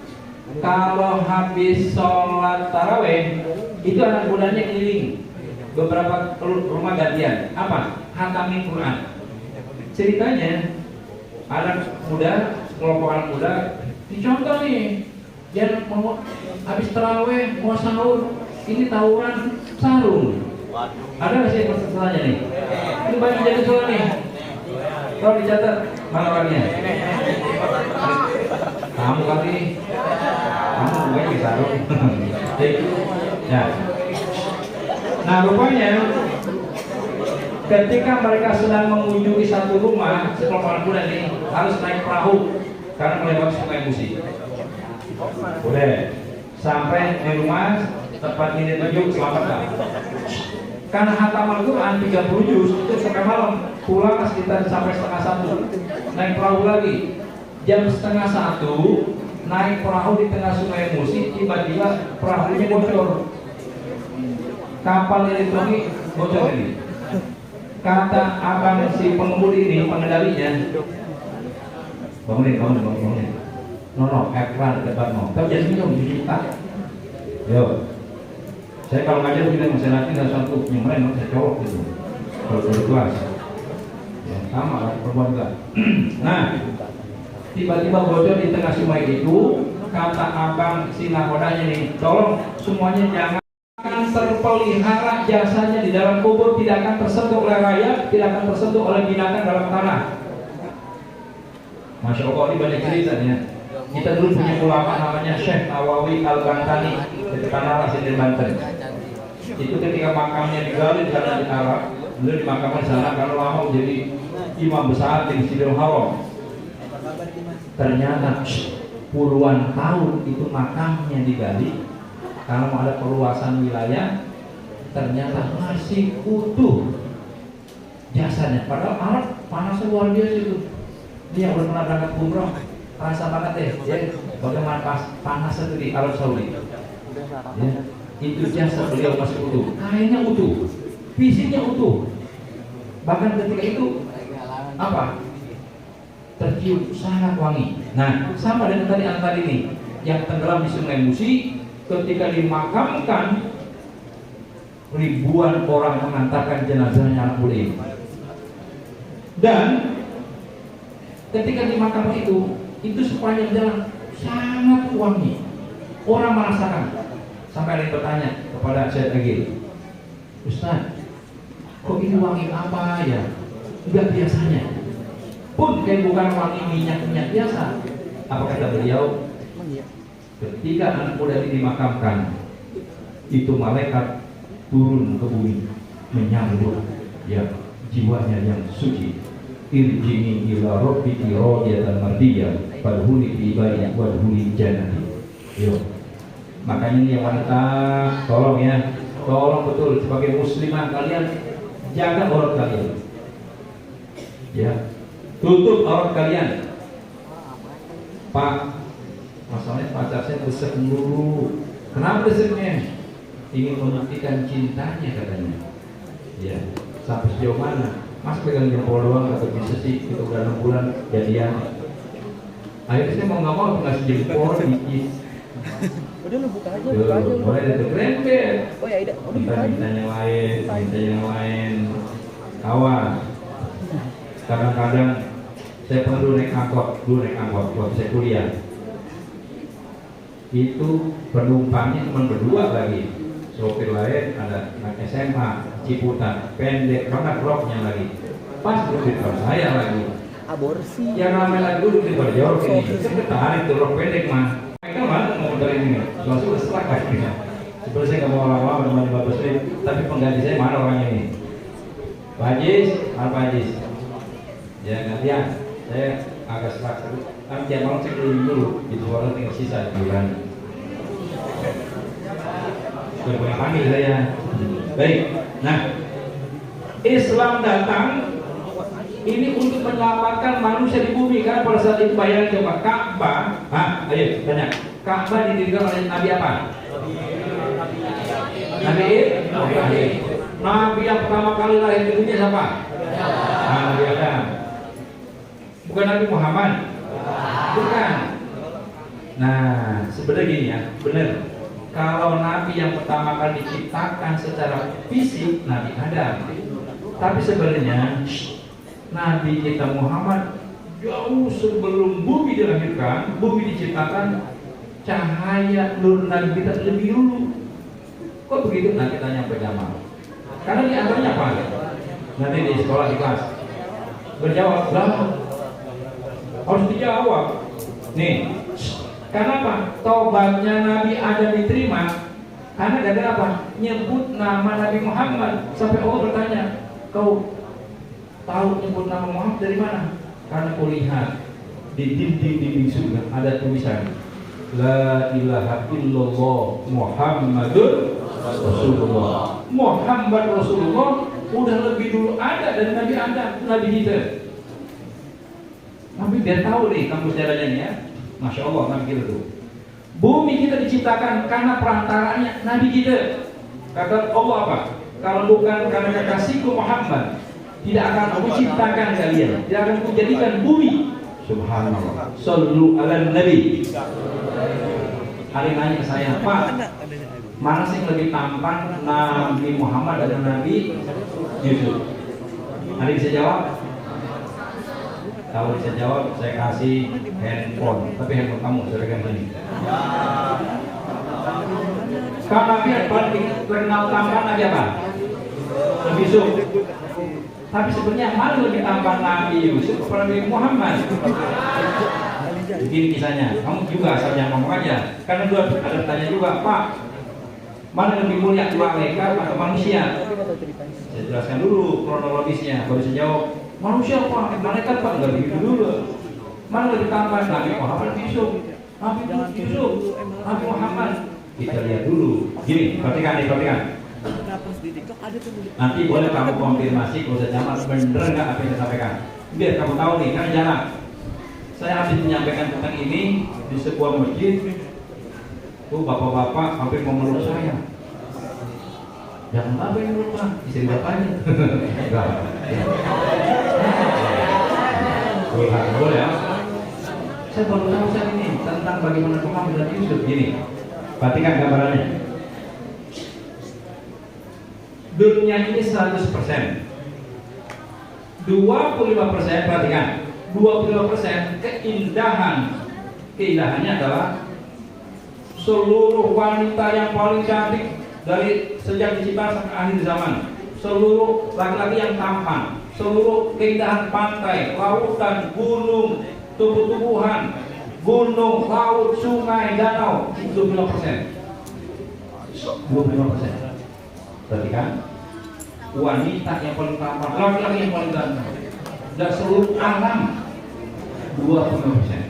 kalau habis sholat taraweh itu anak mudanya keliling beberapa rumah gantian, apa? Khatamin Quran. Ceritanya anak muda, kelompok anak muda dicontoh nih, dia mau habis taraweh mau sahur, ini tawuran sarung. Ada nggak sih persoalannya nih? Ini banyak jadi soal nih. Kalau dicatat mana orangnya? Kamu kali, kamu bukan di sarung. Ya. Nah rupanya ketika mereka sedang mengunjungi satu rumah, sekelompok anak muda ini harus naik perahu karena melewati Sungai Musi. Boleh sampai di rumah tempat ini tujuh selamat tak? Karena hatam Al-Quran 30 juz itu sampai malam, pulang sekitar sampai 1:30, naik perahu lagi. Jam 1:30 naik perahu di tengah Sungai Musi, tiba-tiba perahunya bocor. Kapal elektronik bocor ini. Kata abang si pengemudi ini, pengendalinya, bangunin. No, ekran debat no. Tapi jadi minum cuci muka. Yo, saya kalau ngajar begini masih nanti dan satu nyemren saya colok gitu. Kalau kelas, ya, sama lah perempuan juga. Nah, tiba-tiba bocor di tengah sungai itu. Kata abang si nakodanya nih, tolong semuanya jangan terpelihara jasanya di dalam kubur, tidak akan tersentuh oleh rakyat, tidak akan tersentuh oleh binatang dalam tanah. Masya Allah, ini banyak ceritanya. Kita dulu punya ulama namanya Syekh Nawawi Al-Bantani di Tanah di Banten. Itu ketika makamnya digali di sana di Arab, beliau dimakamkan di sana karena lama jadi imam besar di Masjidil Haram. Ternyata puluhan tahun itu makamnya digali. Kalau mau ada perluasan wilayah, ternyata masih utuh jasanya. Padahal Arab panasnya luar biasa itu. Dia udah pernah berangkat umroh, rasa banget ya. Bagaimana panas itu di Arab Saudi. Ya, itu jasa beliau masih utuh, kainnya utuh, fisiknya utuh. Bahkan ketika itu apa? Tercium sangat wangi. Nah, sama dengan tadi ini yang tenggelam di Sungai Musi. Ketika dimakamkan, ribuan orang mengantarkan jenazahnya anak muda ini. Dan ketika dimakamkan itu sepanjang jalan sangat wangi. Orang merasakan. Sampai ada yang bertanya kepada Syed Agil, Ustaz, kok ini wangi apa ya? Enggak biasanya. Pun kayak bukan wangi minyak biasa. Apa kata beliau? Ketika anak muda ini dimakamkan, itu malaikat turun ke bumi menyambut ya jiwanya yang suci. Irjini ila rabbiki radiyatan mardiyah. Fadkhuli fi ibadi wadkhuli jannati. Yuk. Makanya ini yang wanita, tolong ya, tolong betul sebagai muslimah kalian jaga aurat kalian. Ya, tutup aurat kalian. Pak, masalahnya pacar saya desek dulu. Kenapa deseknya? Ingin membuktikan cintanya katanya. Ya, sampai sejauh mana? Mas pegang jempol doang atau bisa sih? Itu udah 6 bulan jadian. Akhirnya saya mau nggak mau ngasih jempol dikit. Udah lu buka aja. Boleh itu keren deh. Oh ya, udah buka aja. Minta yang lain. Kawan. Kadang-kadang saya pernah dulu naik angkot waktu saya kuliah. Itu penumpangnya cuma berdua lagi. Sopir lain ada anak SMA, Ciputat, pendek banget roknya lagi. Pas duduk di depan saya lagi. Aborsi. Yang ramai lagi duduk di depan jauh ini. Saya ketarik tuh rok pendek mah. Mereka mana mau dari ini? Langsung setelah kayaknya. Sebenarnya saya nggak mau lama-lama menemani Bapak Sri, tapi pengganti saya mana orangnya ini? Pak Haji, apa Haji? Ya gantian. Saya agak serak. Kan tiap malam saya keliling dulu. Itu orang tinggal sisa bulan. Sudah boleh panggil saya. Baik. Nah, Islam datang ini untuk menyelamatkan manusia di bumi. Karena pada saat itu bayangkan coba Ka'bah. Ayo tanya. Ka'bah didirikan oleh Nabi apa? Nabi Ibrahim. Nabi yang pertama kali lahir di dunia siapa? Nabi Adam. Bukan Nabi Muhammad. Bukan. Nah, sebenarnya gini ya, benar. Kalau Nabi yang pertama kali diciptakan secara fisik Nabi Adam, tapi sebenarnya Nabi kita Muhammad jauh sebelum bumi dilahirkan, bumi diciptakan, cahaya nur Nabi kita lebih dulu. Kok begitu? Nanti tanya Pak Jamal. Karena di antaranya apa? Nanti di sekolah di kelas berjawab lah, harus dijawab. Nih. Karena apa? Taubatnya Nabi Adam diterima karena gara-gara apa? Nyebut nama Nabi Muhammad. Sampai Allah bertanya, kau tahu nyebut nama Muhammad dari mana? Karena kau lihat di dinding surga ada tulisan La ilaha illallah Muhammadur Rasulullah. Muhammad Rasulullah udah lebih dulu ada dari Nabi Adam, Nabi kita. Tapi biar tahu nih kamu caranya ya. Masya Allah Nabi kita tuh. Bumi kita diciptakan karena perantaranya Nabi kita. Kata Allah apa? Kalau bukan karena kekasihku Muhammad, tidak akan aku ciptakan kalian, tidak akan aku jadikan bumi. Subhanallah. Sallu ala Nabi. Hari nanya ke saya, Pak, mana sih yang lebih tampan, Nabi Muhammad atau Nabi Yusuf? Ada bisa jawab? Kalau bisa jawab, saya kasih handphone. Tapi handphone kamu, saya pegang ini. Kalau Nabi yang paling terkenal tampan Nabi apa? Nabi Yusuf. Tapi sebenarnya mana lebih tampan Nabi Yusuf atau Nabi Muhammad? Begini kisahnya. Kamu juga asal jangan ngomong aja. Karena dua ada tanya juga, Pak, mana lebih mulia, malaikat atau manusia? Saya jelaskan dulu kronologisnya. Baru saya jawab, manusia Pak, malaikat Pak, nggak begitu dulu. Mana lebih tampan Nabi Muhammad Yusuf? Nabi Yusuf, Nabi Muhammad. Kita lihat dulu. Gini, perhatikan. Nanti boleh kamu konfirmasi kalau saya jawab bener nggak apa yang saya sampaikan. Biar kamu tahu nih, kan jalan. Saya habis menyampaikan tentang ini di sebuah masjid. Tuh bapak-bapak hampir mau meluk saya. Jangan apa yang meluk Pak, istri bapaknya. Enggak. Boleh ya. Saya baru tahu saat ini tentang bagaimana Muhammad dan Yusuf. Gini, perhatikan gambarannya. Dunia ini 100%. 25% perhatikan. 25% keindahannya adalah seluruh wanita yang paling cantik dari sejak diciptakan sampai akhir zaman, seluruh laki-laki yang tampan, seluruh keindahan pantai, lautan, gunung, tumbuh-tumbuhan, gunung, laut, sungai, danau, 25%. 25%. Perhatikan, wanita yang paling tampan, laki-laki yang paling ganteng, dan seluruh alam 25%.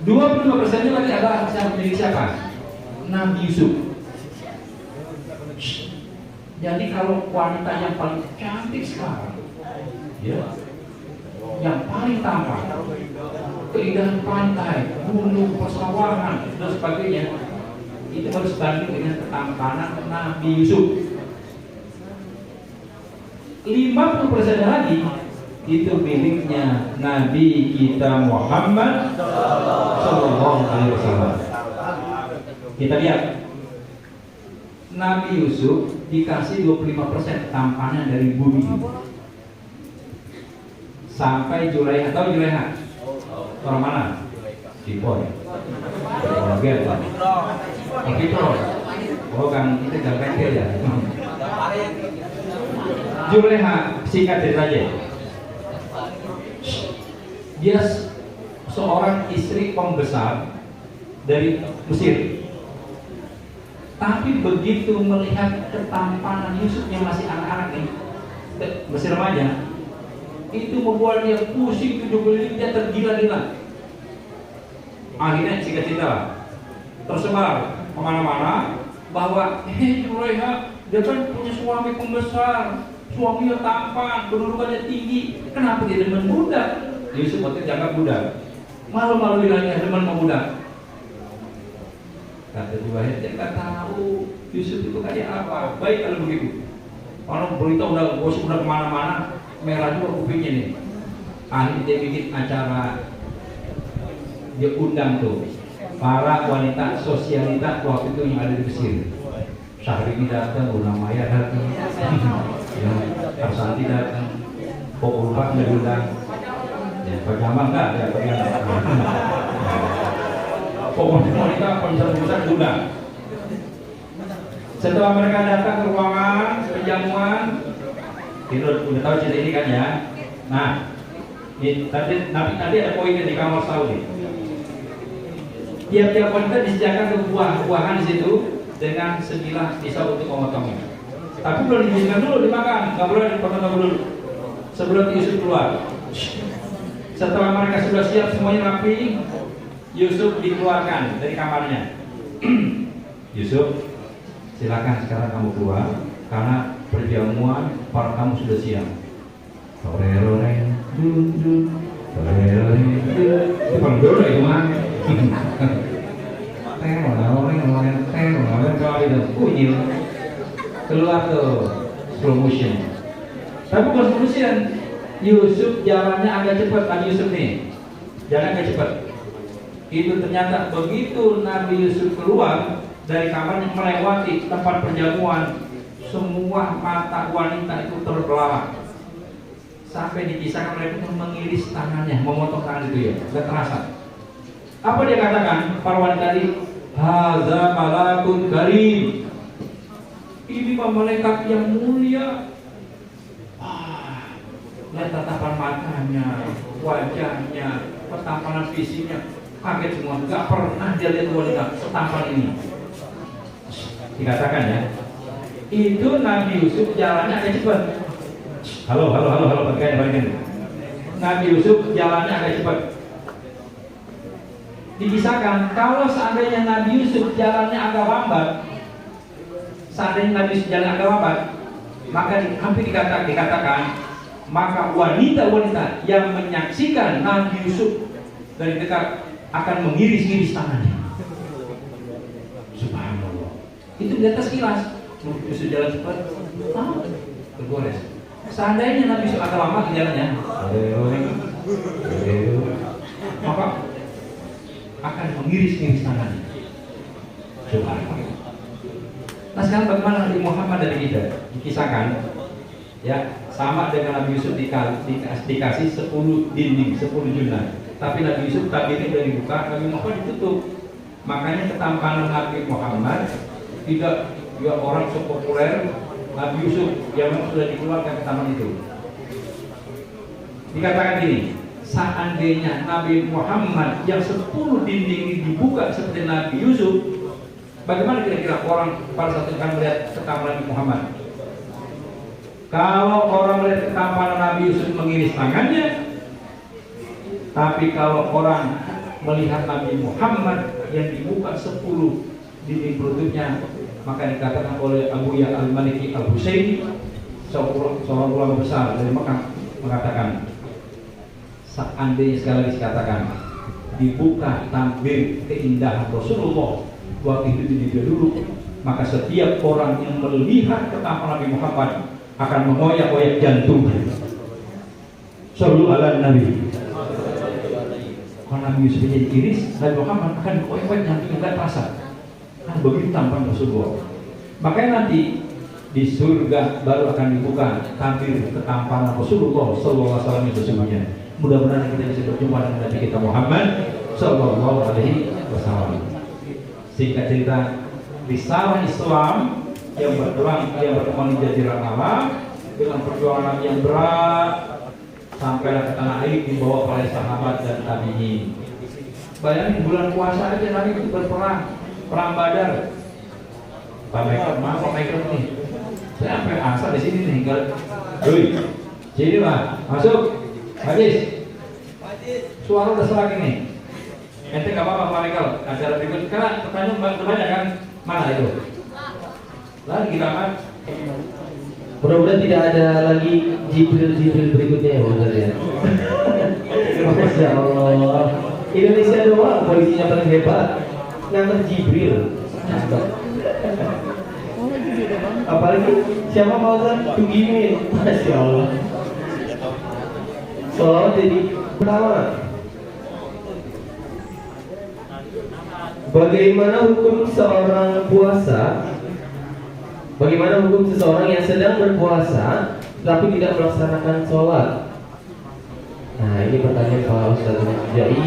25%-nya lagi adalah milik siapa? Nabi Yusuf. Jadi kalau wanita yang paling cantik sekarang, ya, yang paling tampan, keindahan pantai, gunung, persawahan, dan sebagainya, itu harus banding dengan ketampanan Nabi Yusuf. 50% lagi itu miliknya Nabi kita Muhammad Sallallahu Alaihi Wasallam. Kita lihat Nabi Yusuf dikasih 25% tampanan dari bumi sampai Julaiha. Tahu Julaiha? Orang mana? Cipoy. Orang Gel. Cipoy. Oh kan itu jangan ya. Julaiha singkat cerita aja. Dia seorang istri pembesar dari Mesir. Tapi begitu melihat ketampanan Yusuf yang masih anak-anak nih, masih remaja, itu membuat dia pusing, dia tergila-gila. Akhirnya singkat cerita tersebar kemana-mana bahwa Julaiha, dia kan punya suami pembesar, suaminya tampan, kedudukannya tinggi, kenapa dia demen budak? Yusuf waktu itu dianggap budak, malu-malu bilangnya demen sama budak. Kata Julaiha, dia nggak tahu Yusuf itu kayak apa. Baik kalau begitu. Kalau berita udah gosip udah kemana-mana, merah juga kupingnya nih. Akhirnya dia bikin acara, dia undang tuh para wanita sosialita waktu itu yang ada di Mesir. Syahrini datang, Luna Maya datang, Arsanti datang, Pokoknya diundang. Ya, Jamal enggak ya, pokoknya wanita konser-konser diundang. Setelah mereka datang ke ruangan perjamuan, kita udah tahu cerita ini kan ya. Nah, ini nanti ada poinnya di kamu harus tahu nih. Tiap-tiap wanita disediakan buah-buahan di situ dengan sebilah pisau untuk memotongnya. Tapi belum diizinkan dulu dimakan, nggak boleh dipotong dulu. Sebelum Yusuf keluar. Setelah mereka sudah siap semuanya rapi, Yusuf dikeluarkan dari kamarnya. Yusuf, silakan sekarang kamu keluar karena perjamuan para kamu sudah siap. Toreroreng, dun, toreroreng, itu paling dulu itu mah. Kunyil keluar tuh slow motion. Tapi bukan slow motion. Yusuf jalannya agak cepat. Nabi Yusuf nih jalan agak cepat. Itu ternyata begitu Nabi Yusuf keluar dari kamarnya melewati tempat perjamuan, semua mata wanita itu terbelalak. Sampai dikisahkan mereka itu mengiris tangannya, memotong tangan itu ya, nggak terasa. Apa dia katakan? Para wanita tadi, Haza malakun karim. Ini malaikat yang mulia. Lihat tatapan matanya, wajahnya, ketampanan fisiknya, kaget semua. Gak pernah dia lihat wanita setampan ini. Dikatakan ya, itu Nabi Yusuf jalannya agak cepat. Halo, balikin. Nabi Yusuf jalannya agak cepat. Dikisahkan kalau seandainya Nabi Yusuf jalannya agak lambat, maka hampir dikatakan maka wanita-wanita yang menyaksikan Nabi Yusuf dari dekat akan mengiris-iris tangannya. Subhanallah. Itu di atas kilas. Yusuf jalan cepat, tergores. Seandainya Nabi Yusuf agak lama di jalannya, maka akan mengiris-iris tangannya. Subhanallah. Nah sekarang bagaimana Nabi Muhammad dari kita? Dikisahkan ya, sama dengan Nabi Yusuf dikasih 10 dinding, 10 jurnal. Tapi Nabi Yusuf tabirnya sudah dibuka, Nabi Muhammad ditutup. Makanya ketampanan Nabi Muhammad tidak dia orang sepopuler Nabi Yusuf yang sudah dikeluarkan ketampanan itu. Dikatakan gini, seandainya Nabi Muhammad yang 10 dinding ini dibuka seperti Nabi Yusuf, bagaimana kira-kira orang pada saat itu akan melihat ketampanan Nabi Muhammad? Kalau orang melihat ketampanan Nabi Yusuf mengiris tangannya, tapi kalau orang melihat Nabi Muhammad yang dibuka 10 dinding perutnya, maka dikatakan oleh Abu Ya Al-Maliki Al-Husaini, seorang ulama besar dari Mekah, mengatakan, seandainya sekali lagi dikatakan dibuka tampil keindahan Rasulullah waktu itu di dunia dulu, maka setiap orang yang melihat ketampanan Nabi Muhammad akan mengoyak-oyak jantungnya. Sallu ala Nabi. Kalau Nabi Yusuf jadi iris, Nabi Muhammad akan mengoyak-oyak jantungnya, nggak terasa. Nah, begitu tampan Rasulullah. Makanya nanti di surga baru akan dibuka tampil ketampanan Rasulullah Sallallahu Alaihi Wasallam itu sesungguhnya. Mudah-mudahan kita bisa berjumpa dengan Nabi kita Muhammad Sallallahu Alaihi Wasallam. Singkat cerita, risalah Islam yang berkembang di Jazirah Arab dengan perjuangan yang berat sampailah ke tanah air dibawa oleh sahabat dan tabi'in. Bayangin bulan puasa aja Nabi itu berperang, perang Badar. Pak Michael, maaf Pak Michael nih. Saya sampai asal di sini nih, sini Pak, masuk. Hadis. Suara udah selagi nih. Ente nggak apa-apa Pak Michael. Acara berikut karena pertanyaan banyak kan, mana itu? Lalu kita kan. Mudah-mudahan tidak ada lagi Jibril berikutnya ya Ustaz ya. Masya Allah. Indonesia doang polisinya paling hebat. Ngantar Jibril. Apalagi siapa mau kan Tugimin. Masya Allah. Soalnya jadi pertama. Bagaimana hukum seorang puasa? Bagaimana hukum seseorang yang sedang berpuasa tapi tidak melaksanakan sholat? Nah, ini pertanyaan Pak Ustaz. Jadi,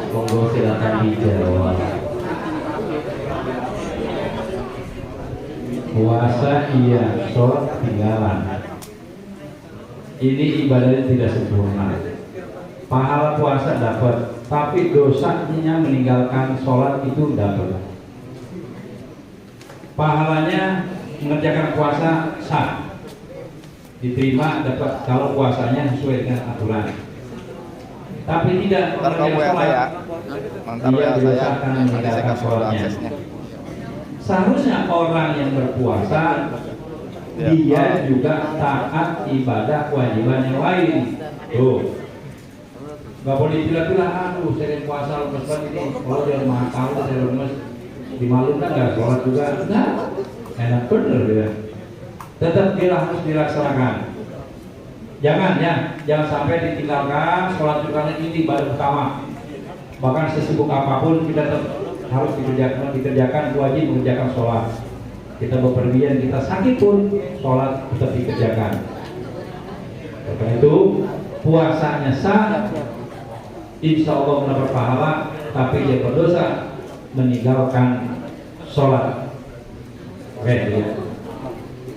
monggo silakan dijawab. Puasa iya, sholat ketinggalan. Ini ibadahnya tidak sempurna. Pahala puasa dapat, tapi dosanya meninggalkan sholat itu dapat. Pahalanya mengerjakan puasa sah, diterima dapat kalau puasanya sesuai dengan aturan. Tapi tidak mengerjakan sholat, dia didosakan meninggalkan sholatnya. Seharusnya orang yang berpuasa dia juga taat ibadah kewajiban yang lain. Tuh, nggak boleh pilih-pilih. Aduh, saya puasa lepas ini, kalau dia 5 tahun saya lemes, dimalukan nggak sholat juga? Enggak. Enak bener ya. Tetap dia harus dilaksanakan. Jangan sampai ditinggalkan sholat juga ini ibadah utama. Bahkan sesibuk apapun kita tetap harus dikerjakan wajib mengerjakan sholat. Kita bepergian, kita sakit pun sholat tetap dikerjakan. Karena itu puasanya sah, insya Allah mendapat pahala, tapi dia berdosa meninggalkan sholat. Ya.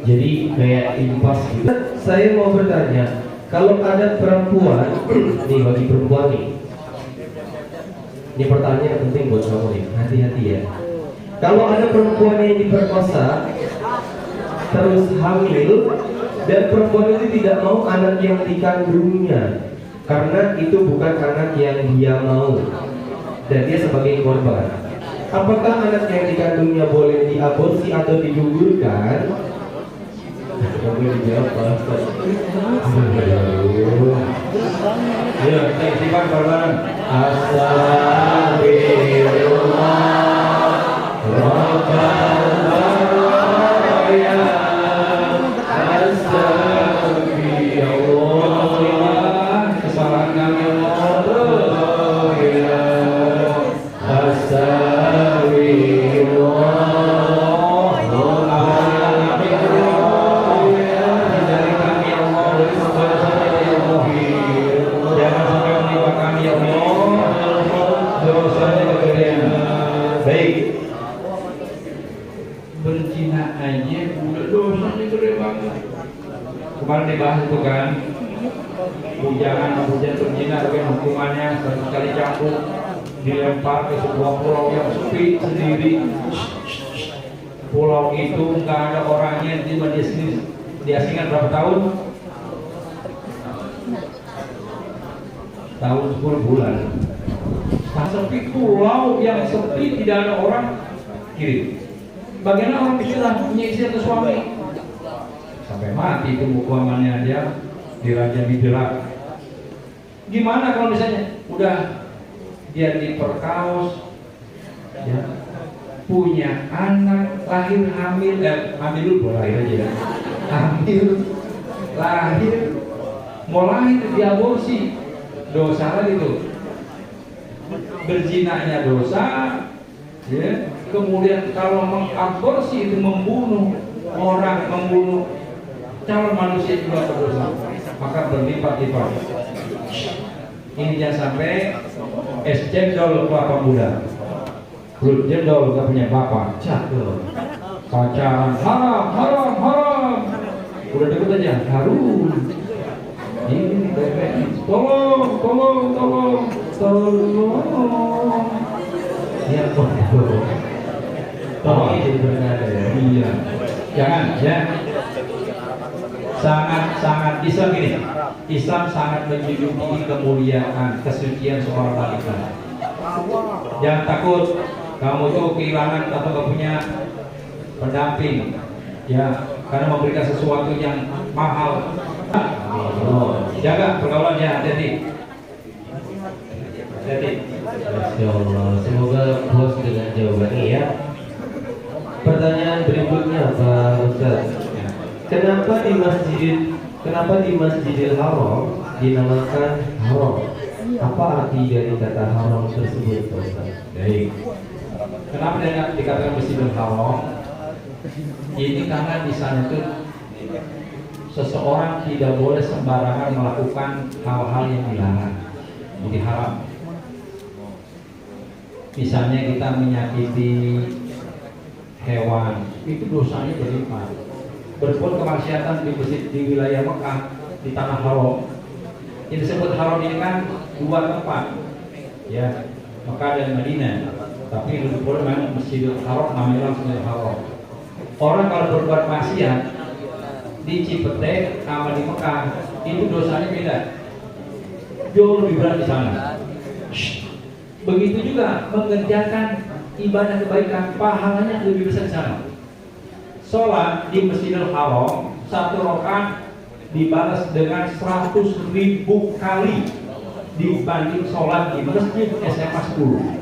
Jadi kayak impas gitu. Saya mau bertanya, kalau ada perempuan, nih bagi perempuan nih, ini pertanyaan penting buat kamu nih, hati-hati ya. Kalau ada perempuan yang diperkosa, terus hamil, dan perempuan itu tidak mau anak yang dikandungnya, karena itu bukan anak yang dia mau, dan dia sebagai korban. Apakah anak yang dikandungnya boleh diaborsi atau digugurkan? Boleh dijawab Pak Ustaz. Ya, istighfar bareng. Astagfirullah Rabbana ya Astagfirullah. Kesalahan kami kemarin dibahas itu kan, hujan berzina dengan hukumannya satu kali campur dilempar ke sebuah pulau yang sepi sendiri. Pulau itu nggak ada orangnya, diasingkan berapa tahun? Tahun 10 bulan. sangat sepi, pulau yang sepi tidak ada orang, kirim. Bagaimana orang Islam punya istri atau suami? Sampai mati itu hukumannya dia dirajam dijerat. Gimana kalau misalnya udah dia diperkaos, ya, punya anak, lahir hamil, hamil dulu lahir aja ya, hamil, lahir, mau lahir diaborsi, dosa lagi tuh, berzinanya dosa, ya. Kemudian kalau mengaborsi itu membunuh orang, membunuh calon manusia juga berdosa, maka berlipat-lipat. Ini jangan sampai es cendol kelapa muda, perut cendol gak punya bapak, cakep, pacaran haram, haram, haram, udah deket aja harum. Ini bebek, tolong, tolong, tolong, tolong, ya tolong, tolong itu benar ya, iya, jangan ya. Sangat Islam ini, Islam sangat menjunjung tinggi kemuliaan, kesucian seorang wanita. Jangan takut kamu tuh kehilangan atau gak punya pendamping, ya, karena memberikan sesuatu yang mahal. Jaga pergaulannya, hati-hati. Masya Allah, semoga puas dengan jawabannya ya. Pertanyaan berikutnya Pak Ustaz, kenapa di Masjidil Haram dinamakan haram? Apa arti dari kata haram tersebut Pak Ustaz? Baik. Kenapa dia dikatakan Masjidil Haram? Ini karena di sana itu seseorang tidak boleh sembarangan melakukan hal-hal yang dilarang, jadi haram. Misalnya kita menyakiti hewan, itu dosanya berlipat. Berbuat kemaksiatan di wilayah Mekah, di tanah haram. Yang disebut haram ini kan dua tempat, ya, Mekah dan Madinah. Tapi yang lebih boleh memang Masjidil Haram, namanya Masjidil Haram. Orang kalau berbuat maksiat di Cipete sama di Mekah, itu dosanya beda, jauh lebih berat di sana. Begitu juga mengerjakan ibadah kebaikan, pahalanya lebih besar di sana. Sholat di Masjidil Haram satu rakaat dibalas dengan 100.000 kali dibanding sholat di masjid SMA 10.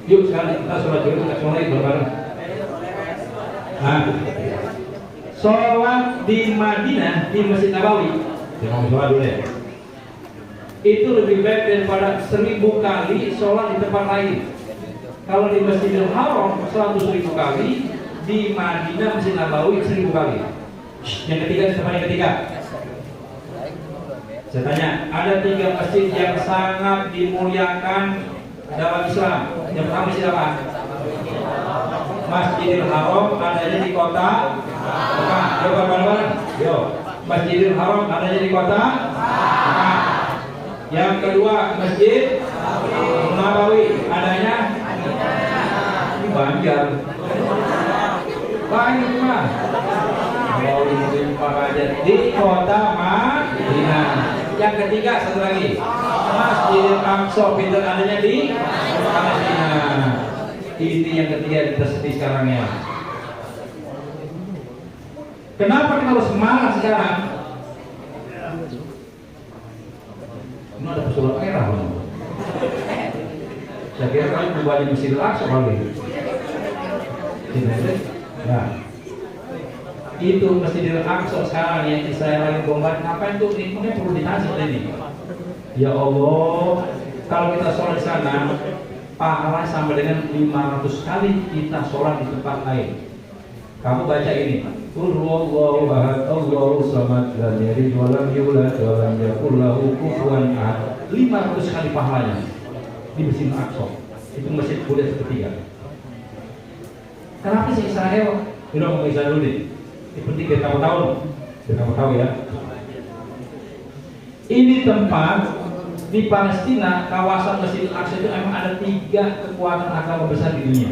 Yuk sekarang kita sholat dulu, kita sholat bareng. Nah, sholat di Madinah di Masjid Nabawi, jangan sholat dulu ya, itu lebih baik daripada 1000 kali sholat di tempat lain. Kalau di Masjidil Haram 100.000 kali, di Madinah Masjid Nabawi 1000 kali. Yang ketiga, siapa yang ketiga? Saya tanya, ada 3 masjid yang sangat dimuliakan dalam Islam. Yang pertama masjid apa? Masjidil Haram adanya di kota Mekah. Yo bareng-bareng. Yo. Masjidil Haram adanya di kota Mekah. Yang kedua Masjid Nabawi adanya di Banjar. Banyak mah. Mau limpah aja di kota Madinah. Yang ketiga satu lagi Masjidil Aqsa, pintu adanya di Madinah. Ini yang ketiga kita sedih sekarang ya. Kenapa kita harus marah sekarang? Ini ada pesulap merah. Saya kira kalian berubah di Masjidil Aqsa kali. Nah, itu Masjidil Aqsa sekarang yang Israel lagi bombardir. Ngapain tuh? Ini perlu ditanya ini. Ya Allah, kalau kita sholat di sana, pahala sama dengan 500 kali kita sholat di tempat lain. Kamu baca ini, Qul huwallahu ahad, Allahu samad, lam yalid wa lam yulad wa lam yakul lahu kufuwan ahad. 500 kali pahalanya di Masjidil Aqsa. Itu masjid Qudus ketiga. Kenapa sih Israel? Udah mau Israel dulu nih. Ini penting biar kamu tahu. Biar kamu tahu ya. Ini tempat di Palestina, kawasan Masjidil Aqsa itu emang ada 3 kekuatan agama besar di dunia.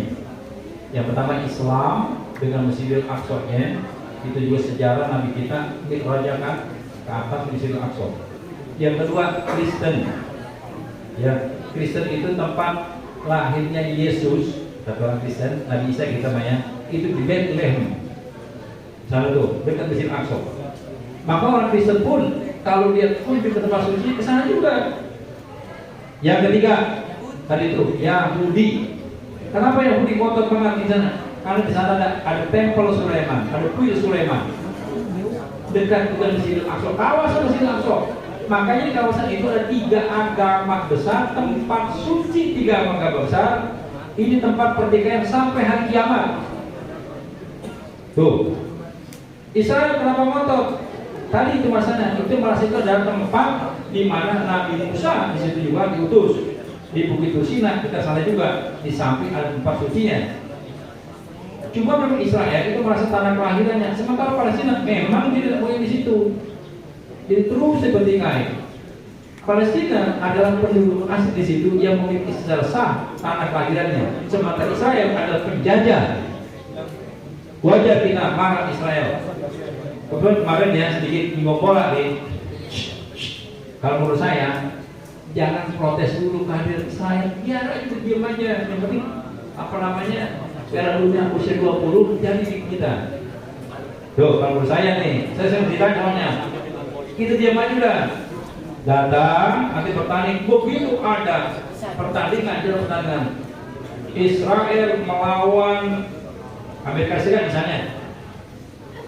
Yang pertama Islam dengan Masjidil Aqsa-nya, itu juga sejarah Nabi kita dirajakan ke atas Masjidil Aqsa. Yang kedua Kristen. Ya, Kristen itu tempat lahirnya Yesus, kata orang Kristen, Nabi Isa kita namanya, itu di Bethlehem. Sana tuh, dekat Masjid Aqsa. Maka orang Kristen pun kalau dia kunjung ke tempat suci ke sana juga. Yang ketiga, tadi itu Yahudi. Kenapa Yahudi kotor banget di sana? Karena di sana ada tempel Sulaiman, ada kuil Sulaiman. Dekat dengan Masjid Aqsa, kawasan Masjid Aqsa. Makanya di kawasan itu ada 3 agama besar, tempat suci 3 agama besar. Ini tempat pertikaian sampai hari kiamat. Tuh, Israel kenapa ngotot? Tadi itu masanya, itu merasa itu adalah tempat di mana Nabi Musa di situ juga diutus. Di Bukit Tusina kita sana juga, di samping ada tempat sucinya. Cuma memang Israel itu merasa tanah kelahirannya, sementara Palestina memang tidak boleh di situ. Jadi terus dipertingkai. Palestina adalah penduduk asli di situ yang memiliki secara sah tanah kelahirannya, sementara Israel adalah penjajah. Wajar kita marah Israel. Kemudian kemarin ya sedikit nyinggung bola nih. Kalau menurut saya jangan protes dulu kehadiran Israel, biar aja diam aja. Yang penting apa namanya, sekarang dunia usia 20 jadi kita. Tuh kalau menurut saya nih, saya cerita contohnya, kita diam aja udah. Datang nanti bertanding, begitu ada pertandingan dalam pertandingan Israel melawan Amerika Serikat misalnya.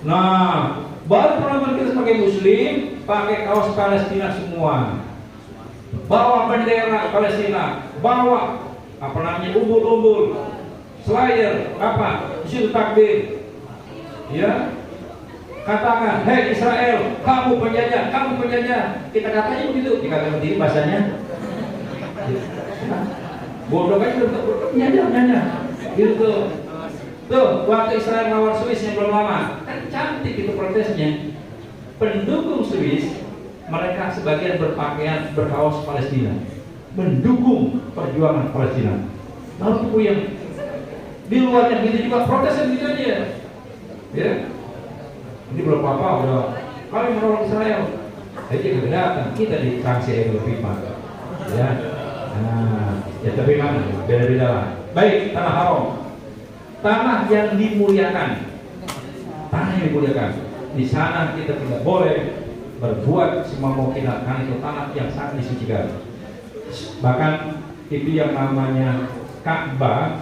Nah, baru perlawanan kita sebagai Muslim pakai kaos Palestina semua, bawa bendera Palestina, bawa apa namanya umbul-umbul, slayer apa, disitu takbir, ya. Katakan, hei Israel, kamu penjajah, kamu penjajah. Kita katanya begitu, dikatakan begini bahasanya. Bodoh kan udah penjajah, gitu. Tuh, waktu Israel melawan Swiss yang belum lama, kan cantik itu protesnya. Pendukung Swiss, mereka sebagian berpakaian berkaos Palestina, mendukung perjuangan Palestina. Lalu tuh yang di luarnya gitu juga protesnya gitu aja, ya. Ini belum apa-apa udah kami menolak Israel. Jadi keberatan kita di sanksi FIFA, ya. Nah, ya tapi memang beda-beda lah. Baik, tanah haram. Tanah yang dimuliakan, tanah yang dimuliakan. Di sana kita tidak boleh berbuat semua mau kita, karena itu tanah yang sangat disucikan. Bahkan itu yang namanya Ka'bah,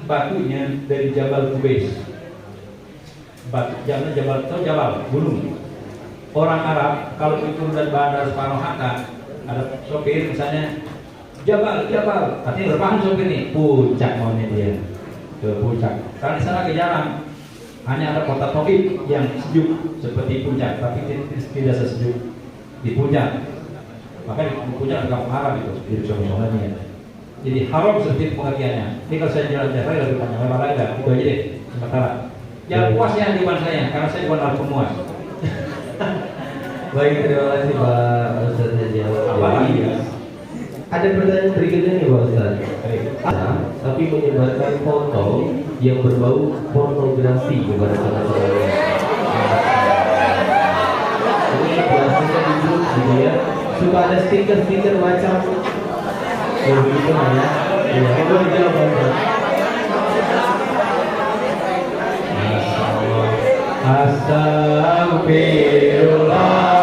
batunya dari Jabal Qubais. Jabal gunung. Orang Arab kalau itu dari Bandar Soekarno-Hatta ada sopir misalnya Jabal, artinya berpaham sopir nih puncak maunya dia. Ke puncak. Karena di sana jarang, hanya ada kota Taif yang sejuk seperti puncak, tapi tidak sesejuk di puncak. Maka di puncak ada kampung Arab itu, di Songolannya. Jadi haram seperti pengertiannya. Ini kalau saya jalan-jalan lebih panjang lebar lagi, itu aja deh sementara. Jangan puas ya depan saya, karena saya bukan orang pemuas. Baik, terima kasih Pak Ustaz Jajal. Apalagi ya? Ada pertanyaan berikutnya nih Pak Ustaz. Tapi menyebarkan foto yang berbau pornografi kepada teman-teman. Ini biasanya di grup gitu ya, suka ada stiker-stiker macam begitu ya. Ya, itu dijawab Pak Ustaz. Astagfirullah.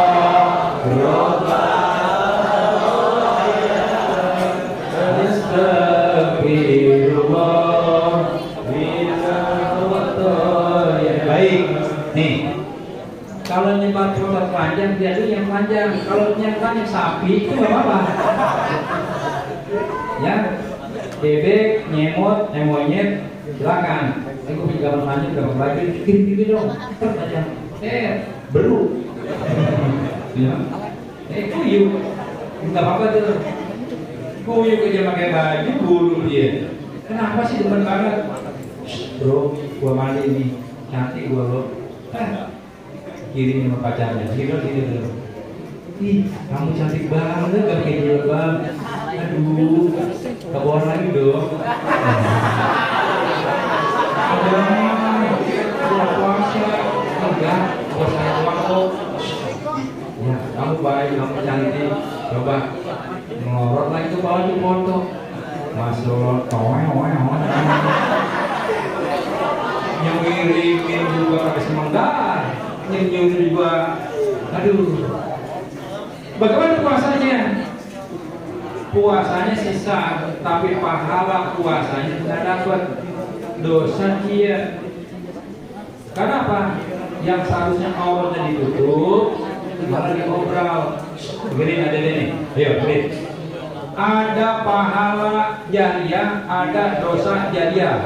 Baik, nih kalau nyebar foto panjang dia tuh yang panjang, kalau yang panjang sapi itu nggak apa-apa. Ya, bebek, nyemot, monyet, silakan. Aku punya gambar panjang, gambar lagi, kirim dong, panjang. Beru. Ya, kuyuk, nggak apa-apa tuh. Kuyuk aja pakai baju bulu dia. Kenapa sih demen banget? Bro, gua mandi nih, cantik gua lo. Kirim sama pacarnya, gini dulu. Ih, kamu cantik banget, gak pakai jilbab. Aduh, kebawah lagi dong. Udah puasa, enggak, bos saya waktu. Ya, kamu baik, kamu cantik. Coba ngorot lagi ke bawah di foto. Masya nyuruh juga. Aduh. Bagaimana puasanya? Puasanya sisa, tapi pahala puasanya tidak dapat. Dosa dia. Kenapa? Yang seharusnya auratnya ditutup malah diobrol. Begini ada ini. Ayo, begini. Ada pahala jariah, ada dosa jariah.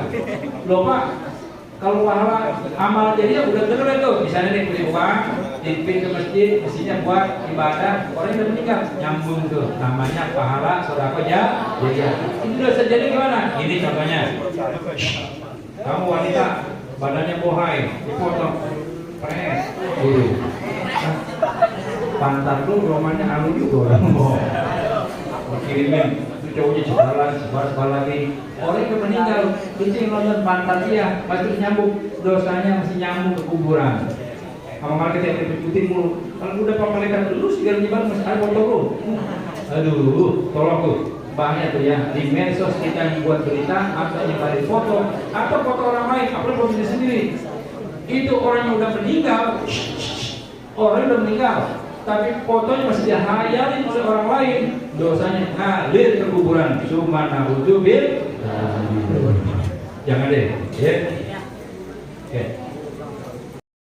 Lupa kalau pahala amal jariah udah bener tuh. Misalnya nih beli uang, titipin ke masjid, isinya buat ibadah, orang yang udah meninggal nyambung tuh. Namanya pahala sedekah jariah. Itu dosa jariah gimana? Ini contohnya. Kamu wanita, badannya bohai, dipotong, pres, pantat lu romannya alun juga orang bohong. Kirimin itu cowoknya sebar lagi. Orang yang meninggal, kucing nonton pantat dia, pasti nyambung, dosanya masih nyambung ke kuburan. Sama malaikat yang diikutin mulu. Kalau udah pak malaikat dulu segala nyebar masih ada foto lu. Aduh, tolong tuh. Banyak tuh ya di medsos kita yang buat berita atau nyebarin foto atau foto orang lain, apalagi foto diri sendiri. Itu orang yang udah meninggal, tapi fotonya masih dihayalin oleh orang lain, dosanya ngalir ke kuburan. Subhanallah, jangan deh, ya. Oke.